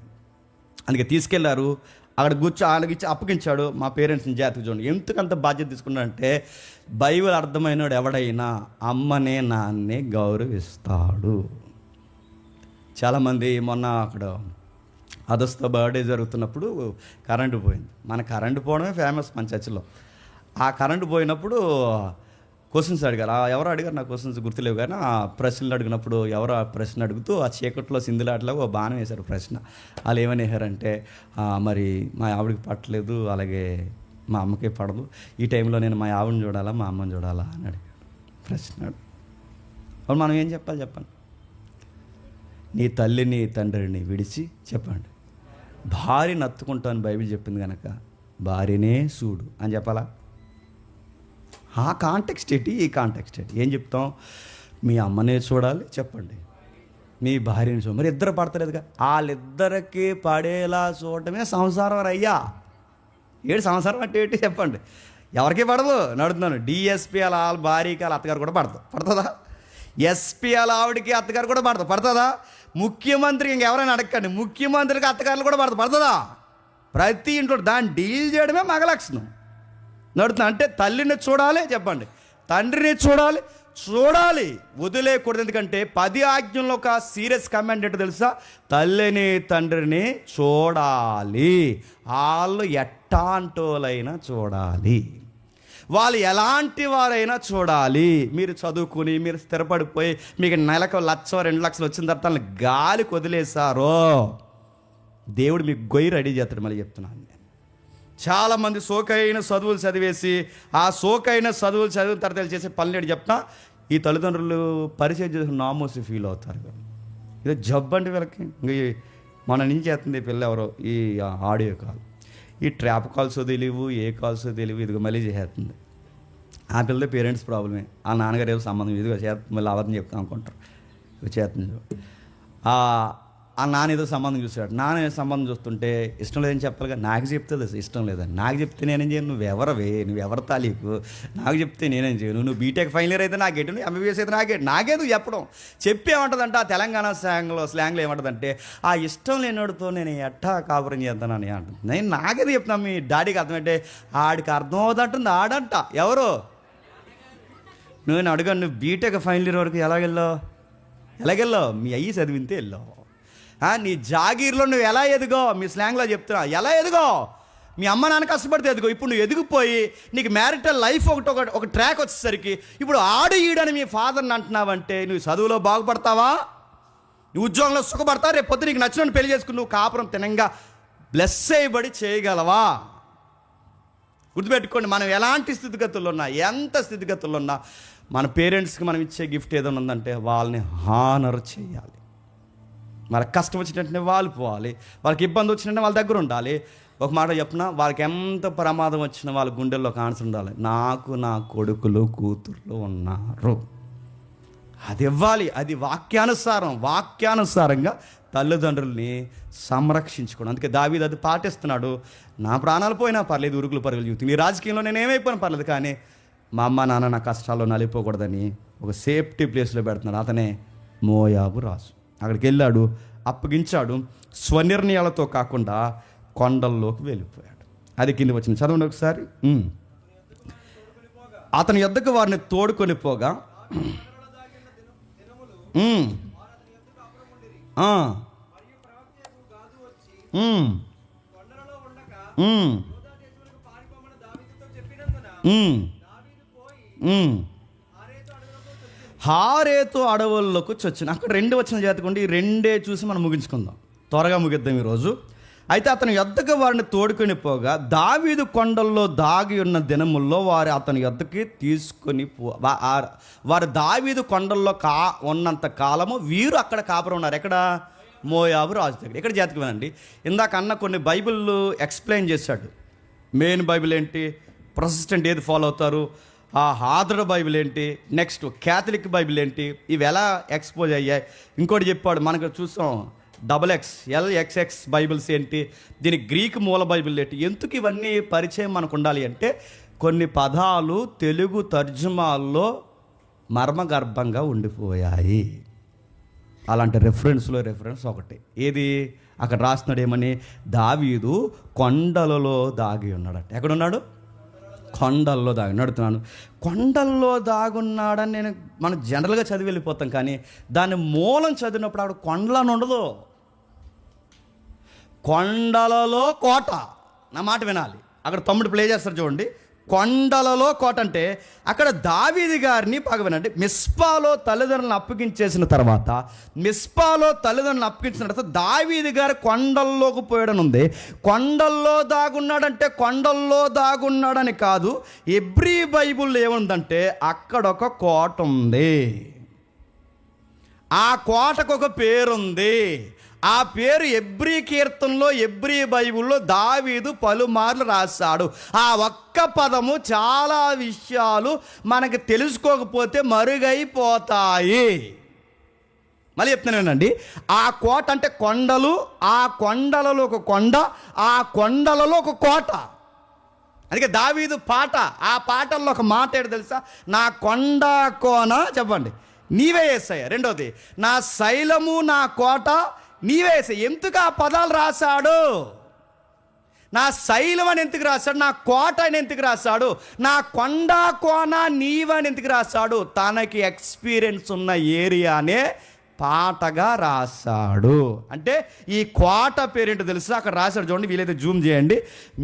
అందుకే తీసుకెళ్లారు. అక్కడ ఆయనకి ఇచ్చి అప్పగించాడు. మా పేరెంట్స్ని జాగ్రత్తగా చూడండి. ఎందుకంత బాధ్యత తీసుకున్నాడంటే బైబిల్ అర్థమైనడు ఎవడైనా అమ్మనే నాన్నే గౌరవిస్తాడు. చాలామంది మొన్న అక్కడ అదస్తో బర్త్డే జరుగుతున్నప్పుడు కరెంటు పోయింది. మన కరెంటు పోవడమే ఫేమస్ మన చర్చిలో. ఆ కరెంటు పోయినప్పుడు క్వశ్చన్స్ అడిగారు. ఎవరు అడిగారు నాకు క్వశ్చన్స్ గుర్తులేవు, కానీ ఆ ప్రశ్నలు అడిగినప్పుడు ఎవరు ఆ ప్రశ్న అడుగుతూ ఆ చీకట్లో సింధులాటలో ఓ బాణం వేశారు ప్రశ్న. వాళ్ళు ఏమని వేశారంటే మరి మా ఆవిడకి పట్టలేదు, అలాగే మా అమ్మకి పడదు, ఈ టైంలో నేను మా ఆవిడని చూడాలా మా అమ్మని చూడాలా అని అడిగాడు ప్రశ్న. అప్పుడు మనం ఏం చెప్పండి? నీ తల్లిని తండ్రిని విడిచి చెప్పండి భార్యని నత్తుకుంటాను బైబిల్ చెప్పింది కనుక భార్యనే చూడు అని చెప్పాలా? ఆ కాంటెక్స్ట్ ఏంటి, ఈ కాంటెక్స్ట్ ఏంటి? ఏం చెప్తాం? మీ అమ్మనే చూడాలి చెప్పండి, మీ భార్యని చూడాలి. మరి ఇద్దరు పడతలేదుగా, వాళ్ళిద్దరికి పడేలా చూడటమే సంసారం అయ్యా. ఏడు సంసారం అంటే ఏంటి చెప్పండి? ఎవరికి పడదు నడుతున్నాను. డిఎస్పీ వాళ్ళ భార్యకి వాళ్ళ అత్తగారు కూడా పడుతుందా? ఎస్పీ వాళ్ళ ఆవిడికి అత్తగారు కూడా పడుతుందా? ముఖ్యమంత్రికి ఇంకెవరైనా అడగండి, ముఖ్యమంత్రికి అత్తగారులు కూడా పడుతుందా? ప్రతి ఇంట్లో దాన్ని డీల్ చేయడమే మగ లక్షణం. నడుతున్నా అంటే తల్లిని చూడాలి, చెప్పండి, తండ్రిని చూడాలి, వదిలేయకూడదు. ఎందుకంటే 10 ఆజ్ఞల్లో ఒక సీరియస్ కమాండ్ ఏంటో తెలుసా? తల్లిని తండ్రిని చూడాలి. వాళ్ళు ఎట్టాంటోలైనా చూడాలి, వాళ్ళు ఎలాంటి వారైనా చూడాలి. మీరు చదువుకుని మీరు స్థిరపడిపోయి మీకు నెలకు 1,00,000 2,00,000 వచ్చిన తర్వాత గాలికి వదిలేశారో దేవుడు మీకు గొయ్యి రెడీ చేస్తాడు. మళ్ళీ చెప్తున్నాను నేను, చాలామంది సోకైన చదువులు చదివేసి ఆ సోకైన చదువులు చదివిన తర్వాత చేసే పనులు ఏంటి చెప్తా, ఈ తల్లిదండ్రులు పరిచయం చేసిన నామోసి ఫీల్ అవుతారు. ఇదే జబ్బు అంటే వీళ్ళకి. ఇంక మన నుంచి చేస్తుంది పిల్ల ఎవరో ఈ ఆడియో కాల్, ఈ ట్రాప్ కాల్స్ తెలియవు, ఏ కాల్స్ తెలియవు, ఇదిగో మళ్ళీ చేస్తుంది. ఆ పిల్లల పేరెంట్స్ ప్రాబ్లమే. ఆ నాన్నగారు ఏదో సంబంధం ఇదిగో చేస్తుంది, మళ్ళీ అబద్ధం చెప్తాం అనుకుంటారు, ఇవి చేస్తుంది. ఆ నాన్న ఏదో సంబంధం చూసాడు, నాన్న ఏదో సంబంధం చూస్తుంటే ఇష్టం లేదని చెప్పాలిగా. నాకు చెప్తే ఇష్టం లేదని, నాకు చెప్తే నేనేం చేయను, నువ్వెవరు తాలీకు, నాకు చెప్తే నేనేం చేయను, నువ్వు బీటెక్ ఫైనల్ ఇయర్ అయితే నాకేంటి, నువ్వు ఎంబీబీఎస్ అయితే నాకేందుకు చెప్పడం. చెప్పి ఏమంటుందంటే ఆ తెలంగాణ స్లాంగ్లో ఏమంటుందంటే, ఆ ఇష్టం లేనివాడితో నేను ఎట్టా కాపురం చేద్దానని అంటుంది. నేను నాకేదో చెప్తున్నాను, మీ డాడీకి అర్థమంటే ఆడికి అర్థం అవుతుంటుంది. ఆడంట ఎవరు, నేను అడిగాను, నువ్వు బీటెక్ ఫైనల్ ఇయర్ వరకు ఎలాగెళ్ళావు? మీ అయ్యి చదివితే వెళ్ళావు. నీ జాగీర్లో నువ్వు ఎలా ఎదుగో, మీ స్లాంగ్లో చెప్తున్నా, ఎలా ఎదుగో, మీ అమ్మ నాన్న కష్టపడితే ఎదుగో. ఇప్పుడు నువ్వు ఎదిగిపోయి నీకు మ్యారిటల్ లైఫ్ ఒక ట్రాక్ వచ్చేసరికి ఇప్పుడు ఈడని మీ ఫాదర్ని అంటున్నావంటే నువ్వు చదువులో బాగుపడతావా, నువ్వు ఉద్యోగంలో సుఖపడతావా, రేపు పొద్దు నీకు నచ్చినట్టు పెళ్లి చేసుకుని నువ్వు కాపురం తినంగా బ్లెస్ చేయబడి చేయగలవా? గుర్తుపెట్టుకోండి, మనం ఎలాంటి స్థితిగతుల్లో ఉన్నా, ఎంత స్థితిగతుల్లో ఉన్నా, మన పేరెంట్స్కి మనం ఇచ్చే గిఫ్ట్ ఏదైనా ఉందంటే వాళ్ళని హానర్ చేయాలి. వాళ్ళకి కష్టం వచ్చినట్టే వాళ్ళు పోవాలి, వాళ్ళకి ఇబ్బంది వచ్చినట్టే వాళ్ళ దగ్గర ఉండాలి. ఒక మాట చెప్పిన, వాళ్ళకి ఎంత ప్రమాదం వచ్చినా వాళ్ళ గుండెల్లో కాన్సర్ ఉండాలి, నాకు నా కొడుకులు కూతుర్లు ఉన్నారు, అది ఇవ్వాలి. అది వాక్యానుసారంగా తల్లిదండ్రుల్ని సంరక్షించుకోవడం. అందుకే దావీదు అది పాటిస్తున్నాడు. నా ప్రాణాలు పోయినా పర్లేదు, ఉరుకులు పరుగులు జీవితం, ఈ రాజకీయంలో నేను ఏమైపోయినా పర్లేదు, కానీ మా అమ్మ నాన్న నా కష్టాల్లో నలిపోకూడదని ఒక సేఫ్టీ ప్లేస్లో పెడుతున్నాడు. అతనే మోయాబు రాజు. అక్కడికి వెళ్ళాడు, అప్పగించాడు, స్వనిర్ణయాలతో కాకుండా కొండల్లోకి వెళ్ళిపోయాడు. అది కింద వచ్చింది, చదవండి ఒకసారి. అతని యొద్దకు వారిని తోడుకొని పోగా హారేతు అడవుల్లోకి వచ్చిన అక్కడ 2 వచ్చిన జాతకండి. ఈ 2 చూసి మనం ముగించుకుందాం, త్వరగా ముగిద్దాం ఈరోజు. అయితే అతని యొద్దకు వారిని తోడుకొని పోగా దావీదు కొండల్లో దాగి ఉన్న దినముల్లో వారు అతని యొద్దకి తీసుకొని వారు దావీదు కొండల్లో ఉన్నంత కాలము వీరు అక్కడ కాపురం ఉన్నారు. ఎక్కడ? మోయాబు రాజు దగ్గర. ఇక్కడ జాతకం వినండి. ఇందాక అన్న కొన్ని బైబిళ్ళు ఎక్స్ప్లెయిన్ చేశాడు. మెయిన్ బైబిల్ ఏంటి, ప్రొటెస్టెంట్ ఏది ఫాలో అవుతారు, ఆర్డర్ బైబిల్ ఏంటి, నెక్స్ట్ క్యాథలిక్ బైబిల్ ఏంటి, ఇవి ఎలా ఎక్స్పోజ్ అయ్యాయి. ఇంకోటి చెప్పాడు, మనకు చూసాం XX, LXX బైబిల్స్ ఏంటి, దీని గ్రీక్ మూల బైబిల్ ఏంటి. ఎందుకు ఇవన్నీ పరిచయం మనకు ఉండాలి అంటే కొన్ని పదాలు తెలుగు తర్జుమాల్లో మర్మగర్భంగా ఉండిపోయాయి. అలాంటి రెఫరెన్స్ ఒకటి ఏది, అక్కడ రాస్తున్నాడు ఏమని, దావీదు కొండలలో దాగి ఉన్నాడట. ఎక్కడున్నాడు? కొండల్లో దాగి. నడుతున్నాను, కొండల్లో దాగున్నాడని మనం జనరల్గా చదివి వెళ్ళిపోతాం, కానీ దాని మూలం చదివినప్పుడు అక్కడ కొండలను ఉండదు, కొండలలో కోట. నా మాట వినాలి, అక్కడ తమ్ముడు ప్లే చేస్తారు చూడండి. కొండలలో కోట అంటే అక్కడ దావీదు గారిని బాగా వినండి. మిస్పాలో తల్లిదండ్రులను అప్పగించేసిన తర్వాత దావీదు గారు కొండల్లోకి పోయాడని ఉంది. కొండల్లో దాగున్నాడంటే కొండల్లో దాగున్నాడని కాదు. ఎబ్రీ బైబుల్ ఏముందంటే అక్కడ ఒక కోట ఉంది, ఆ కోటకు ఒక పేరుంది. ఆ పేరు ఎబ్రీ కీర్తనలో, ఎబ్రీ బైబిల్లో దావీదు పలుమార్లు రాశాడు. ఆ ఒక్క పదము చాలా విషయాలు మనకు తెలుసుకోకపోతే మరుగైపోతాయి. మళ్ళీ చెప్తున్నానండి, ఆ కోట అంటే కొండలు, ఆ కొండలలో ఒక కొండ, ఆ కొండలలో ఒక కోట. అందుకే దావీదు పాట, ఆ పాటల్లో ఒక మాట ఏంటో తెలుసా, నా కొండ కోన చెప్పండి నీవే యేసయ్యా. రెండోది, నా శైలము నా కోట నీవే యేసయ్యా. ఎందుకు ఆ పదాలు రాశాడు? నా శైలం అని ఎందుకు రాశాడు, నా కోట అని ఎందుకు రాశాడు, నా కొండ కోన నీవని ఎందుకు రాశాడు? తనకి ఎక్స్పీరియన్స్ ఉన్న ఏరియానే పాటగా రాశాడు. అంటే ఈ కోట పేరేంటో తెలుసు, అక్కడ రాశాడు చూడండి, వీలైతే జూమ్ చేయండి.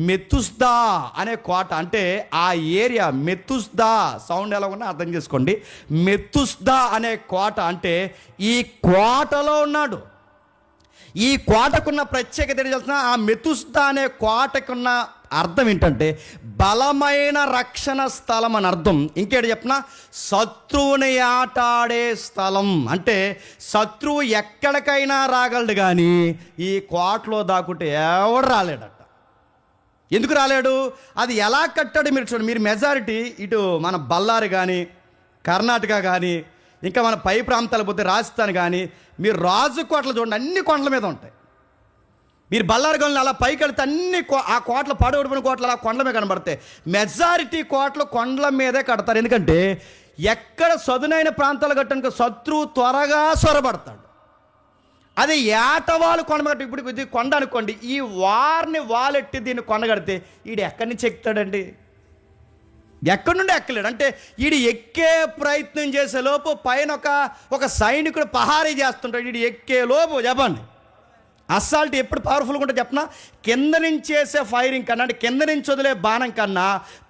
మెతుస్దా అనే కోట, అంటే ఆ ఏరియా మెతుస్దా, సౌండ్ ఎలా ఉన్నా అర్థం చేసుకోండి. మెతుస్దా అనే కోట అంటే ఈ కోటలో ఉన్నాడు. ఈ కోటకున్న ప్రత్యేకత ఏంటి తెలుసిన? ఆ మెతుస్దా అనే కోటకున్న అర్థం ఏంటంటే బలమైన రక్షణ స్థలం అని అర్థం. ఇంకేంటి చెప్పిన, శత్రువుని ఆటాడే స్థలం. అంటే శత్రువు ఎక్కడికైనా రాగలడు, కానీ ఈ కోటలో దాక్కుంటే ఎవడు రాలేడట. ఎందుకు రాలేడు? అది ఎలా కట్టాడు మీరు చూడండి. మీరు మెజారిటీ ఇటు మన బళ్ళారి కానీ, కర్ణాటక కానీ, ఇంకా మన పై ప్రాంతాలకు పోతే రాజస్థాన్ కానీ, మీరు రాజు కోటలు చూడండి, అన్ని కొండల మీద ఉంటాయి. మీరు బళ్ళారి గొల్ని అలా పైకి వెళ్తే అన్ని ఆ కోటలు, పడగొడిపోయిన కోటలు అలా కొండల మీద కనబడతాయి. మెజారిటీ కోటలు కొండల మీదే కడతారు. ఎందుకంటే ఎక్కడ సదునైన ప్రాంతాలు కట్టడానికి శత్రువు త్వరగా సొరబడతాడు. అది ఏటవాళ్ళు కొండ కట్టి, ఇప్పుడు ఇది కొండ అనుకోండి, ఈ వారిని వాలెట్టి దీన్ని కొండ కడితే వీడు ఎక్కడి నుంచి ఎక్కుతాడండి? ఎక్కడి నుండి ఎక్కలేడు. అంటే వీడు ఎక్కే ప్రయత్నం చేసే లోపు పైన ఒక సైనికుడు పహారీ చేస్తుంటాడు. వీడు ఎక్కే లోపు చెప్పండి, అస్సాల్ట్ ఎప్పుడు పవర్ఫుల్గా ఉంటుంది చెప్పనా? కింద నుంచి వేసే ఫైరింగ్ కన్నా, అంటే కింద నుంచి వదిలే బాణం కన్నా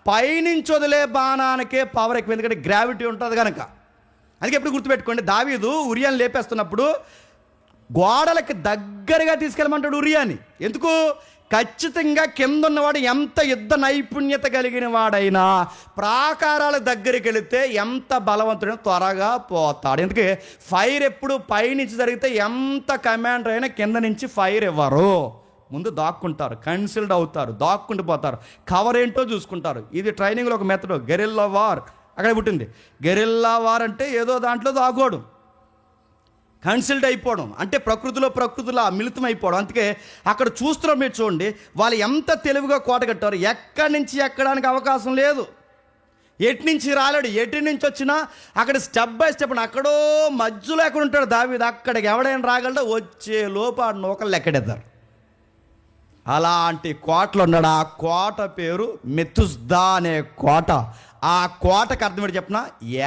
పైనుంచి వదిలే బాణానికే పవర్ ఎక్కువ, ఎందుకంటే గ్రావిటీ ఉంటుంది కనుక. అందుకే ఎప్పుడు గుర్తుపెట్టుకోండి, దావీదు ఉరియాని లేపేస్తున్నప్పుడు గోడలకి దగ్గరగా తీసుకెళ్ళమంటాడు ఉరియాని. ఎందుకు? ఖచ్చితంగా కింద ఉన్నవాడు ఎంత యుద్ధ నైపుణ్యత కలిగిన వాడైనా ప్రాకారాల దగ్గరికి వెళితే ఎంత బలవంతుడైనా త్వరగా పోతాడు. ఎందుకే ఫైర్ ఎప్పుడు పైనుంచి జరిగితే ఎంత కమాండర్ అయినా కింద నుంచి ఫైర్ ఇవ్వరు. ముందు దాక్కుంటారు, కన్సిల్డ్ అవుతారు, దాక్కుంటూ పోతారు, కవర్ ఏంటో చూసుకుంటారు. ఇది ట్రైనింగ్లో ఒక మెథడ్, గెరిల్లా వార్ అక్కడ పుట్టింది. గెరిల్లా వార్ అంటే ఏదో దాంట్లో దాగోడు, కన్సిల్డ్ అయిపోవడం, అంటే ప్రకృతిలో మిళితం అయిపోవడం. అందుకే అక్కడ చూస్తున్నాం మీరు చూడండి, వాళ్ళు ఎంత తెలివిగా కోట కట్టారు. ఎక్కడి నుంచి ఎక్కడానికి అవకాశం లేదు, ఎటు నుంచి రాలేడు. ఎటు నుంచి వచ్చినా అక్కడ స్టెప్ బై స్టెప్, అక్కడో మధ్యలో ఎక్కడ ఉంటాడు దావీదు, అక్కడికి ఎవడైనా రాగలడో వచ్చే లోపు ఆ నూకలు ఎక్కడెత్తారు. అలాంటి కోటలో ఉన్నాడు. ఆ కోట పేరు మెతుస్దా అనే కోట. ఆ కోటకు అర్థం ఏంటి చెప్పిన,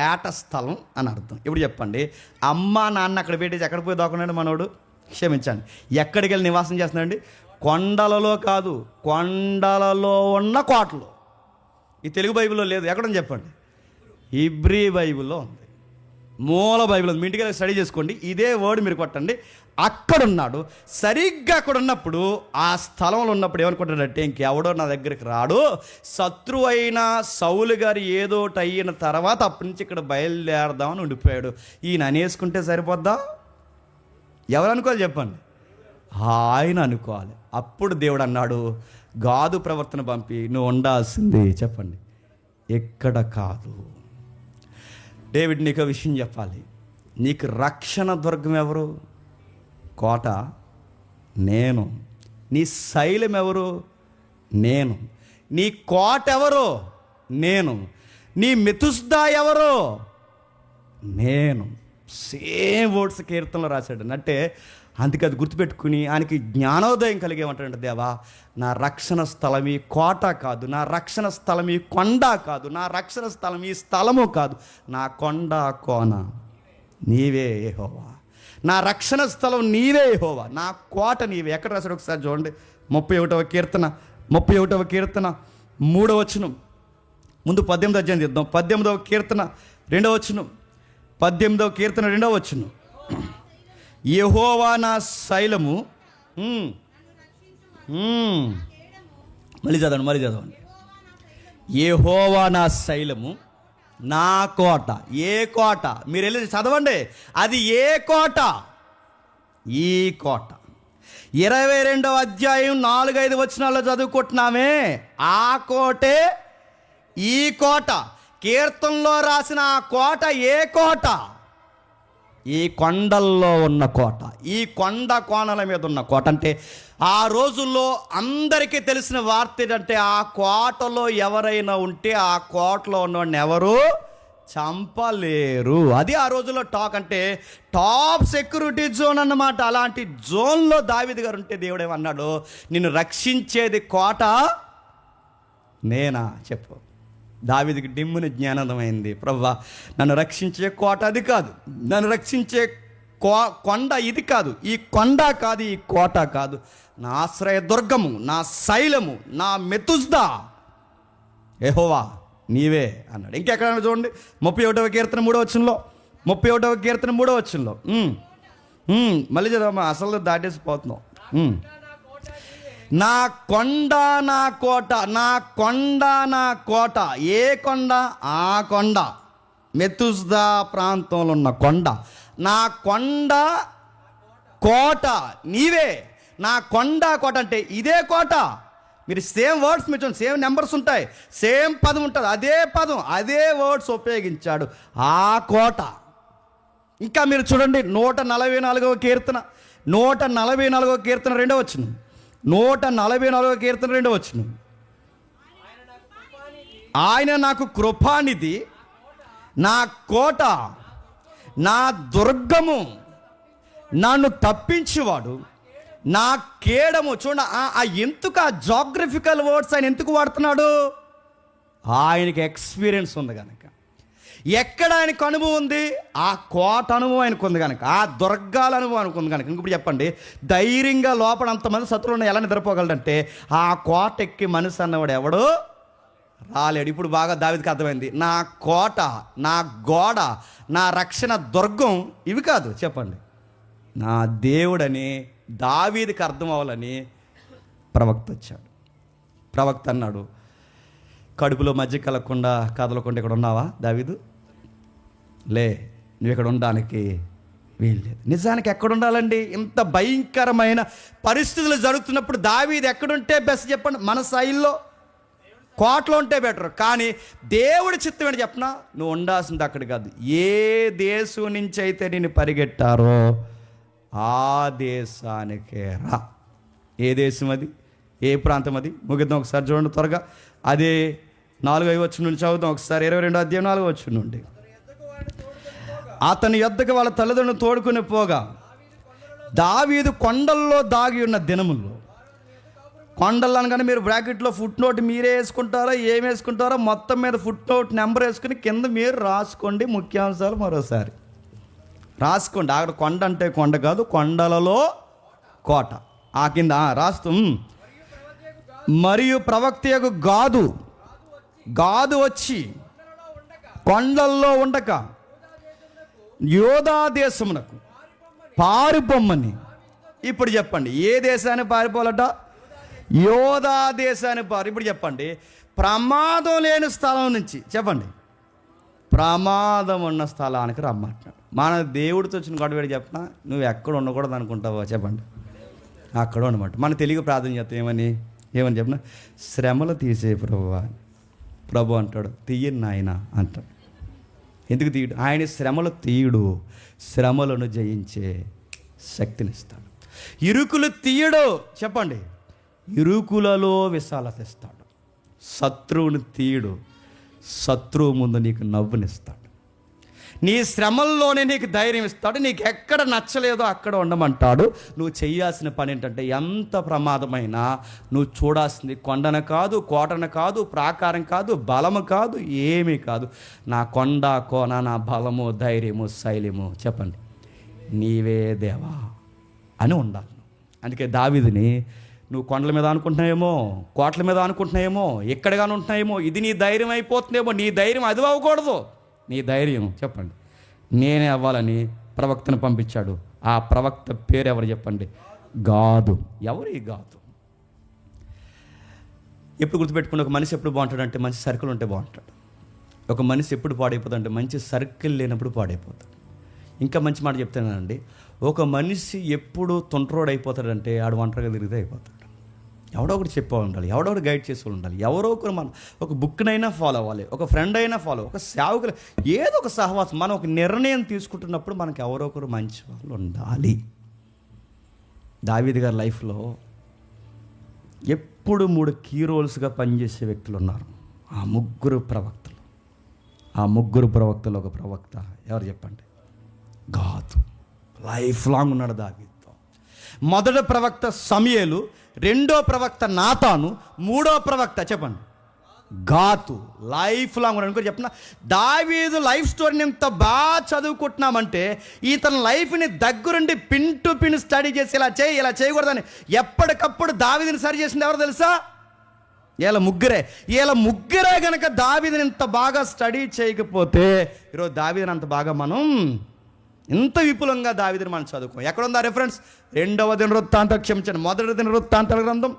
ఏట స్థలం అని అర్థం. ఇప్పుడు చెప్పండి, అమ్మ నాన్న అక్కడ పెట్టేసి ఎక్కడ పోయి దాక్కున్నాడు మనోడు? క్షమించండి, ఎక్కడికి వెళ్ళి నివాసం చేస్తున్నాడండి? కొండలలో కాదు, కొండలలో ఉన్న కోటలో. ఈ తెలుగు బైబిల్లో లేదు, ఎక్కడని చెప్పండి? హీబ్రీ బైబిల్లో ఉంది, మూల బైబిల్. మీ ఇంటికి స్టడీ చేసుకోండి, ఇదే వర్డ్ మీరు కొట్టండి. అక్కడున్నాడు. సరిగ్గా అక్కడ ఉన్నప్పుడు, ఆ స్థలంలో ఉన్నప్పుడు ఏమనుకుంటాడంటే, ఇంకెవడో నా దగ్గరికి రాడు, శత్రువు అయిన సౌలు గారు ఏదోటి అయిన తర్వాత అప్పటి నుంచి ఇక్కడ బయలుదేరదామని ఉండిపోయాడు. ఈయన అనేసుకుంటే సరిపోద్దా? ఎవరు అనుకోవాలి చెప్పండి? ఆయన అనుకోవాలి. అప్పుడు దేవుడు అన్నాడు, గాదు ప్రవర్తన పంపి నువ్వు ఉండాల్సింది చెప్పండి ఎక్కడ కాదు. డేవిడ్, నీకు విషయం చెప్పాలి. నీకు రక్షణ దుర్గం ఎవరు? కోట నేను. నీ శైలం ఎవరు? నేను. నీ కోట ఎవరు? నేను. నీ మెతుస్దా ఎవరు? నేను. సేమ్ వర్డ్స్ కీర్తనలో రాశాడు. అంటే అందుకే అది గుర్తుపెట్టుకుని ఆయనకి జ్ఞానోదయం కలిగేమంటాడంటే, దేవా నా రక్షణ స్థలం ఈ కోట కాదు, నా రక్షణ స్థలం ఈ కొండ కాదు, నా రక్షణ స్థలం ఈ స్థలము కాదు, నా కొండ కోన నీవే యెహోవా, నా రక్షణ స్థలం నీవే యెహోవా, నా కోట నీవే. ఎక్కడ రాశాడు ఒకసారి చూడండి. 31వ కీర్తన 3వ వచనం. ముందు 18వ అధ్యాయం తీద్దాం. 18వ కీర్తన 2వ వచనం. 18వ కీర్తన 2వ వచనం. యెహోవా నా శైలము. మళ్ళీ చదవండి. యెహోవా నా శైలము, నా కోట. ఏ కోట? మీరు వెళ్ళి చదవండి, అది ఏ కోట? ఈ కోట. 22వ అధ్యాయం 4-5 వచనాల్లో చదువుకుంటున్నామే, ఆ కోటే ఈ కోట. కీర్తనలో రాసిన ఆ కోట ఏ కోట? ఈ కొండల్లో ఉన్న కోట, ఈ కొండ కోణల మీద ఉన్న కోట. అంటే ఆ రోజుల్లో అందరికీ తెలిసిన వార్త ఏంటంటే, ఆ కోటలో ఎవరైనా ఉంటే ఆ కోటలో ఉన్నవాడిని ఎవరు చంపలేరు. అది ఆ రోజుల్లో టాక్. అంటే టాప్ సెక్యూరిటీ జోన్ అన్నమాట. అలాంటి జోన్లో దావీదు గారు ఉంటే దేవుడు ఏమన్నాడు, నిన్ను రక్షించేది కోట నేనా? చెప్పు. దావీదుకి డిమ్ముని జ్ఞానోదయమైంది. ప్రభువా, నన్ను రక్షించే కోట అది కాదు, నన్ను రక్షించే కొండ ఇది కాదు, ఈ కొండ కాదు, ఈ కోట కాదు, నా ఆశ్రయ దుర్గము, నా శైలము, నా మెతుజ్దా యెహోవా నీవే అన్నాడు. ఇంకెక్కడన్నా చూడండి, 31వ కీర్తన 3వ వచనంలో, 31వ కీర్తన 3వ వచనంలో. మళ్ళీ చదవమ్మా, అసలు దాటేసిపోతున్నాం. నా కొండ నా కోట, నా కొండ నా కోట. ఏ కొండ? ఆ కొండ, మెతుజ్దా ప్రాంతంలో ఉన్న కొండ. నా కొండ కోట నీవే. నా కొండ కోట అంటే ఇదే కోట. మీరు సేమ్ వర్డ్స్ మీరు చూడండి, సేమ్ నెంబర్స్ ఉంటాయి, సేమ్ పదం ఉంటుంది, అదే పదం అదే వర్డ్స్ ఉపయోగించాడు, ఆ కోట. ఇంకా మీరు చూడండి 144వ కీర్తన, 144వ కీర్తన 2వ వచనం, 144వ కీర్తన 2వ వచనం. ఆయన నాకు కృపానిధి, నా కోట, నా దుర్గము, నన్ను తప్పించేవాడు, నా కేడము. చూడండి, ఎందుకు ఆ జాగ్రఫికల్ వర్డ్స్ ఆయన ఎందుకు వాడుతున్నాడు? ఆయనకి ఎక్స్పీరియన్స్ ఉంది కనుక. ఎక్కడ ఆయనకు అనుభవం ఉంది? ఆ కోట అనుభవం ఆయనకు ఉంది కనుక, ఆ దుర్గాల అనుభవం ఆయనకు ఉంది కనుక. ఇంకొకటి చెప్పండి, ధైర్యంగా లోపల అంతమంది శత్రువులను ఎలా నిద్రపోగలడంటే, ఆ కోట ఎక్కి మనిషి అన్నవాడు ఎవడు రాలేడు. ఇప్పుడు బాగా దావీదుకి అర్థమైంది, నా కోట, నా గోడ, నా రక్షణ దుర్గం ఇవి కాదు, చెప్పండి, నా దేవుడని దావీదుకి అర్థం అవ్వాలని ప్రవక్త వచ్చాడు. ప్రవక్త అన్నాడు, కడుపులో మధ్య కలగకుండా కదలకుండా ఇక్కడ ఉన్నావా దావీదు? లే, నువ్వు ఇక్కడ ఉండడానికి వీల్లేదు. నిజానికి ఎక్కడ ఉండాలండి? ఇంత భయంకరమైన పరిస్థితులు జరుగుతున్నప్పుడు దావీదు ఎక్కడుంటే బెస్ట్ చెప్పండి? మన శైలిలో కోటలో ఉంటే బెటర్. కానీ దేవుడి చిత్తం ఏంటి చెప్పనా? నువ్వు ఉండాల్సింది అక్కడ కాదు. ఏ దేశం నుంచి అయితే నేను పరిగెట్టారో ఆ దేశానికే రా. ఏ దేశం అది? ఏ ప్రాంతం అది? ముగిద్దాం ఒకసారి చూడండి త్వరగా. అదే 4వ వచనం నుండి చదువుదాం ఒకసారి. 22వ అధ్యాయం 4వ వచనం నుండి. అతని యొద్దకు వాళ్ళ తల్లిదండ్రులను తోడుకుని పోగా దావీదు కొండల్లో దాగి ఉన్న దినముల్లో. కొండలు అనగానే మీరు బ్రాకెట్లో ఫుట్ నోట్ మీరే వేసుకుంటారో ఏం వేసుకుంటారో, మొత్తం మీద ఫుట్ నోట్ నెంబర్ వేసుకుని కింద మీరు రాసుకోండి. ముఖ్యాంశాలు మరోసారి రాసుకోండి. అక్కడ కొండ అంటే కొండ కాదు, కొండలలో కోట. ఆ కింద రాస్తూ, మరియు ప్రవక్తయగు గాదు వచ్చి కొండల్లో ఉండక యోధా దేశమునకు పారిపోమ్మని. ఇప్పుడు చెప్పండి, ఏ దేశాన్ని పారిపోవాలట? యోధా దేశాన్ని ఇప్పుడు చెప్పండి, ప్రమాదం లేని స్థలం నుంచి, చెప్పండి, ప్రమాదం ఉన్న స్థలానికి రమ్మంటున్నాడు. మన దేవుడితో వచ్చిన గొడవ చెప్పినా, నువ్వు ఎక్కడ ఉండకూడదు అనుకుంటావో చెప్పండి, అక్కడ ఉండమంట. మన తెలుగు ప్రార్థన చేస్తాం ఏమని చెప్పిన, శ్రమలు తీసే ప్రభు అంటాడు, తీయను నాయన అంటాడు. ఎందుకు తీయడు? ఆయన శ్రమలు తీయడు, శ్రమలను జయించే శక్తినిస్తాడు. ఇరుకులు తీయడు, చెప్పండి, ఇరుకులలో విశాలత ఇస్తాడు. శత్రువుని తీయడు, శత్రువు ముందు నీకు నవ్వునిస్తాడు. నీ శ్రమల్లోనే నీకు ధైర్యం ఇస్తాడు. నీకు ఎక్కడ నచ్చలేదో అక్కడ ఉండమంటాడు. నువ్వు చేయాల్సిన పని ఏంటంటే, ఎంత ప్రమాదమైనా నువ్వు చూడాల్సింది కొండను కాదు, కోటను కాదు, ప్రాకారం కాదు, బలము కాదు, ఏమీ కాదు. నా కొండ కోన, నా బలము, ధైర్యము, శైలిము, చెప్పండి, నీవే దేవా అని ఉండాలి. అందుకే దావీదుని నువ్వు కొండల మీద అనుకుంటున్నాయేమో, కోట్ల మీద అనుకుంటున్నాయేమో, ఎక్కడగానే ఉంటున్నాయేమో, ఇది నీ ధైర్యం అయిపోతుందేమో. నీ ధైర్యం అది అవ్వకూడదు. నీ ధైర్యం, చెప్పండి, నేనే అవ్వాలని ప్రవక్తను పంపించాడు. ఆ ప్రవక్త పేరు ఎవరు చెప్పండి? గాదు. ఎవరు ఈ గాదు? ఎప్పుడు గుర్తుపెట్టుకుని, ఒక మనిషి ఎప్పుడు బాగుంటాడంటే మంచి సర్కిల్ ఉంటే బాగుంటాడు. ఒక మనిషి ఎప్పుడు పాడైపోతాడంటే మంచి సర్కిల్ లేనప్పుడు పాడైపోతాడు. ఇంకా మంచి మాట చెప్తానండి, ఒక మనిషి ఎప్పుడు తొంటరోడు అయిపోతాడంటే ఆడు ఒంటరిగా తిరిగితే అయిపోతాడు. ఎవడో ఒకటి చెప్పేవాళ్ళు ఉండాలి, ఎవడో ఒకటి గైడ్ చేసే ఉండాలి, ఎవరో ఒకరు మనం ఒక బుక్నైనా ఫాలో అవ్వాలి, ఒక ఫ్రెండ్ అయినా ఫాలో, ఒక సేవకులు, ఏదో ఒక సహవాసం. మనం ఒక నిర్ణయం తీసుకుంటున్నప్పుడు మనకు ఎవరో ఒకరు మంచి వాళ్ళు ఉండాలి. దావీదు గారి లైఫ్లో ఎప్పుడు 3 కీ రోల్స్గా పనిచేసే వ్యక్తులు ఉన్నారు. ఆ 3 ప్రవక్తలు. ఆ ముగ్గురు ప్రవక్తలు ఒక ప్రవక్త ఎవరు చెప్పండి? గాదు. లైఫ్ లాంగ్ ఉన్నాడు దావీదుతో. మొదటి ప్రవక్త సమూయేలు, రెండో ప్రవక్త నాతాను, మూడో ప్రవక్త చెప్పండి గాతు. లైఫ్ లాంగ్ ఉన్నాడు. చెప్తున్నా, దావీదు లైఫ్ స్టోరీని ఎంత బాగా చదువుకుంటున్నామంటే ఇతని లైఫ్ని దగ్గరుండి పిన్ టు పిన్ స్టడీ చేసి ఇలా చేయకూడదని ఎప్పటికప్పుడు దావీదుని సరి చేసింది ఎవరు తెలుసా? వీళ్ళ ముగ్గురే గనక దావీదుని ఇంత బాగా స్టడీ చేయకపోతే ఈరోజు దావీదుని అంత బాగా మనం ఇంత విపులంగా దావీదుని మనం చదువుకోం. ఎక్కడుందా రెఫరెన్స్? మొదటి దినవృత్తాంతాల గ్రంథం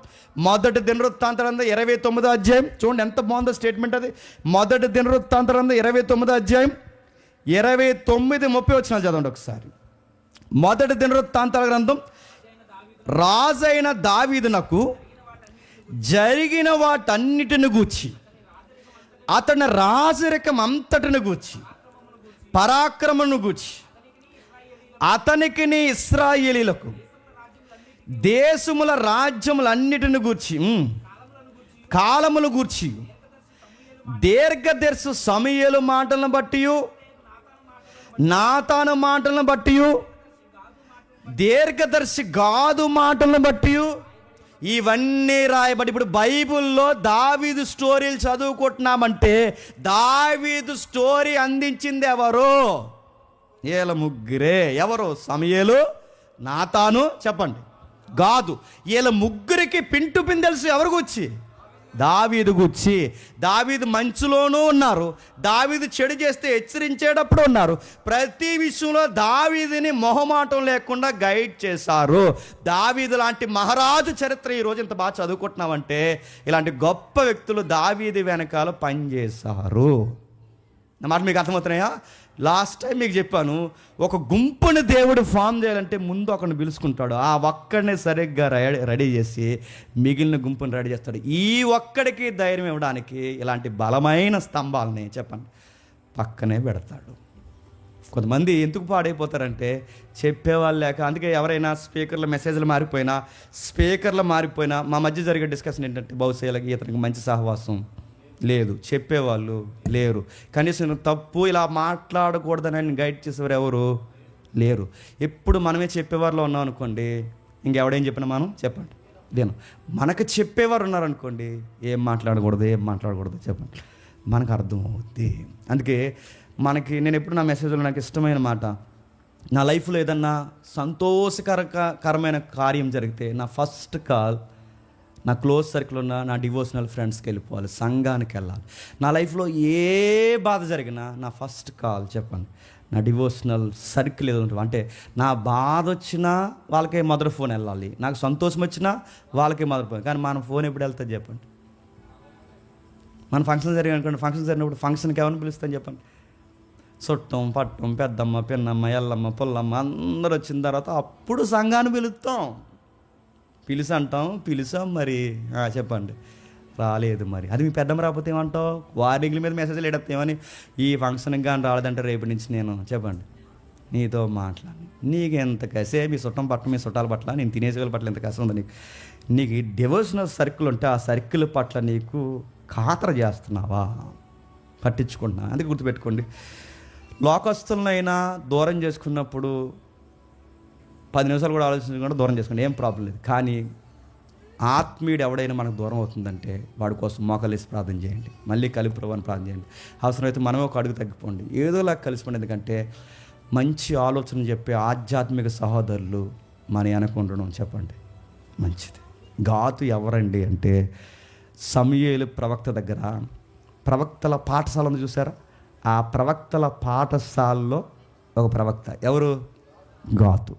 29వ అధ్యాయం చూడండి, ఎంత బాగుందో స్టేట్మెంట్ అది. మొదటి దినవృత్తాంతాల గ్రంథం 29వ అధ్యాయం 29-30 వచనాలు చదవండి ఒకసారి. మొదటి దినవృత్తాంతాల గ్రంథం, రాజైన దావీదునకు జరిగిన వాటన్నిటిని గూర్చి, అతని రాజరికం అంతటిని గూర్చి, పరాక్రమను గూర్చి, అతనికి ఇశ్రాయేలీలకు దేశముల రాజ్యములన్నిటిని గూర్చి, కాలములు గూర్చి, దీర్ఘదర్శి సమూయేలు మాటలను బట్టి, నాతాను మాటలను బట్టి, దీర్ఘదర్శి గాదు మాటలను బట్టి ఇవన్నీ రాయబడి, ఇప్పుడు బైబిల్లో దావీదు స్టోరీలు చదువుకుంటున్నామంటే దావీదు స్టోరీ అందించింది ఎవరు? వీళ్ళ ముగ్గురే. ఎవరు? సమూయేలు, నాతాను చెప్పండి, గాదు. వీళ్ళ ముగ్గురికి పిన్ టు పిన్ తెలుసు ఎవరు గూర్చి? దావీదు గూర్చి. దావీదు మంచులోనూ ఉన్నారు, దావీదు చెడు చేస్తే హెచ్చరించేటప్పుడు ఉన్నారు. ప్రతి విషయంలో దావీదుని మొహమాటం లేకుండా గైడ్ చేశారు. దావీదు లాంటి మహారాజు చరిత్ర ఈరోజు ఇంత బాగా చదువుకుంటున్నామంటే ఇలాంటి గొప్ప వ్యక్తులు దావీదు వెనకాల పనిచేశారు. నా మాట మీకు అర్థమవుతున్నాయా? లాస్ట్ టైం మీకు చెప్పాను, ఒక గుంపుని దేవుడు ఫామ్ చేయాలంటే ముందు ఒకరిని పిలుచుకుంటాడు, ఆ ఒక్కడిని సరిగ్గా రెడీ చేసి మిగిలిన గుంపుని రెడీ చేస్తాడు. ఈ ఒక్కడికి ధైర్యం ఇవ్వడానికి ఇలాంటి బలమైన స్తంభాలని చెప్పండి పక్కనే పెడతాడు. కొంతమంది ఎందుకు పాడైపోతారంటే చెప్పేవాళ్ళు లేక. అందుకే ఎవరైనా మెసేజ్లు మారిపోయినా మా మధ్య జరిగే డిస్కషన్ ఏంటంటే బహుశా ఇతనికి మంచి సహవాసం లేదు, చెప్పేవాళ్ళు లేరు, కనీసం తప్పు ఇలా మాట్లాడకూడదని ఆయన గైడ్ చేసేవారు ఎవరు లేరు. ఎప్పుడు మనమే చెప్పేవారిలో ఉన్నాం అనుకోండి, ఇంకెవడేం చెప్పినా మనం చెప్పండి నేను మనకు చెప్పేవారు ఉన్నారనుకోండి, ఏం మాట్లాడకూడదు చెప్పండి మనకు అర్థం అవుద్ది. అందుకే నేను ఎప్పుడు నా మెసేజ్లో నాకు ఇష్టమైన మాట, నా లైఫ్లో ఏదన్నా సంతోషకరమైన కార్యం జరిగితే నా ఫస్ట్ కాల్ నా క్లోజ్ సర్కిల్ ఉన్న నా డివోషనల్ ఫ్రెండ్స్కి వెళ్ళిపోవాలి, సంఘానికి వెళ్ళాలి. నా లైఫ్లో ఏ బాధ జరిగినా నా ఫస్ట్ కాల్ చెప్పండి నా డివోషనల్ సర్కిల్ ఏదో ఉంటుంది. అంటే నా బాధ వచ్చినా వాళ్ళకే మొదటి ఫోన్ వెళ్ళాలి, నాకు సంతోషం వచ్చినా వాళ్ళకే మొదటి ఫోన్. కానీ మన ఫోన్ ఎప్పుడు వెళ్తుంది చెప్పండి? మన ఫంక్షన్ జరిగినప్పుడు ఫంక్షన్కి ఎవరిని పిలుస్తాను చెప్పండి? చుట్టం, పట్టం, పెద్దమ్మ, పిన్నమ్మ, ఎల్లమ్మ, పుల్లమ్మ అందరూ వచ్చిన తర్వాత అప్పుడు సంఘాన్ని పిలుస్తాం. పిలిచాం మరి చెప్పండి రాలేదు. మరి అది మీ పెద్దమ్మ రాకపోతే ఏమంటావు? వార్నింగ్ల మీద మెసేజ్లు ఏమని, ఈ ఫంక్షన్కి కానీ రాలేదంటే రేపు నుంచి నేను చెప్పండి నీతో మాట్లాడి, నీకు ఎంత కసే మీ చుట్టాల పట్ల నేను తినేసేవాళ్ళ పట్ల ఎంత కసం ఉంది నీకు డివోషనల్ సర్కిల్ ఉంటే ఆ సర్కిల్ పట్ల నీకు ఖాతర చేస్తున్నావా, పట్టించుకుంటున్నా. అందుకే గుర్తుపెట్టుకోండి, లోకస్తులనైనా దూరం చేసుకున్నప్పుడు 10 నిమిషాలు కూడా ఆలోచించకుండా దూరం చేసుకోండి, ఏం ప్రాబ్లం లేదు. కానీ ఆత్మీయుడు ఎవడైనా మనకు దూరం అవుతుందంటే వాడి కోసం మోకాలేసి ప్రార్థన చేయండి, మళ్ళీ కలిపి ప్రభువుని ప్రార్థన చేయండి. అవసరమైతే మనమే ఒక అడుగు తగ్గిపోండి, ఏదోలా కలిసిపోండి. ఎందుకంటే మంచి ఆలోచన చెప్పే ఆధ్యాత్మిక సహోదరులు మన వెనక ఉండడం చెప్పండి మంచిది. గాతు ఎవరండి అంటే సమూయేలు ప్రవక్త దగ్గర ప్రవక్తల పాఠశాల ఉంది చూసారా, ఆ ప్రవక్తల పాఠశాలలో ఒక ప్రవక్త ఎవరు? గాతు.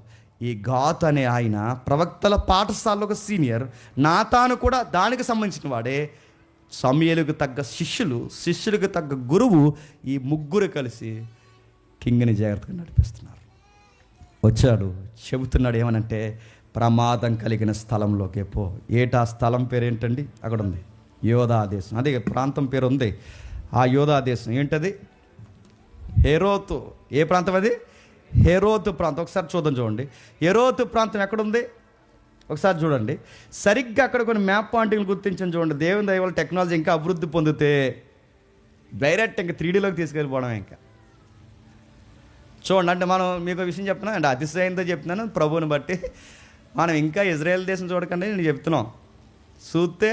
ఈ గాతు అనే ఆయన ప్రవక్తల పాఠశాలలో ఒక సీనియర్. నాతాను కూడా దానికి సంబంధించిన వాడే. సమూయేలుకు తగ్గ శిష్యులకు తగ్గ గురువు. ఈ ముగ్గురు కలిసి కింగ్ని జాగ్రత్తగా నడిపిస్తున్నారు. వచ్చాడు చెబుతున్నాడు ఏమనంటే, ప్రమాదం కలిగిన స్థలంలోకి పో. ఏటా స్థలం పేరు ఏంటండి? అక్కడ ఉంది యోధా దేశం. అదే ప్రాంతం పేరు ఉంది. ఆ యోధా దేశం ఏంటది? హెరోతు. ఏ ప్రాంతం అది? హెరోతు ప్రాంతం. ఒకసారి చూడండి. హెరోతు ప్రాంతం ఎక్కడుంది ఒకసారి చూడండి. సరిగ్గా అక్కడ కొన్ని మ్యాప్ పాయింటింగ్లు గుర్తించని చూడండి. దేవుని దయ వల్ల టెక్నాలజీ ఇంకా అభివృద్ధి పొందితే డైరెక్ట్ ఇంకా 3Dలోకి తీసుకెళ్ళిపోవడం. ఇంకా చూడండి, అంటే మనం మీకు విషయం చెప్తున్నాను అంటే అతిశయంతో చెప్తున్నాను ప్రభువుని బట్టి. మనం ఇంకా ఇజ్రాయెల్ దేశం చూడకండి, నేను చెప్తున్నాం. చూస్తే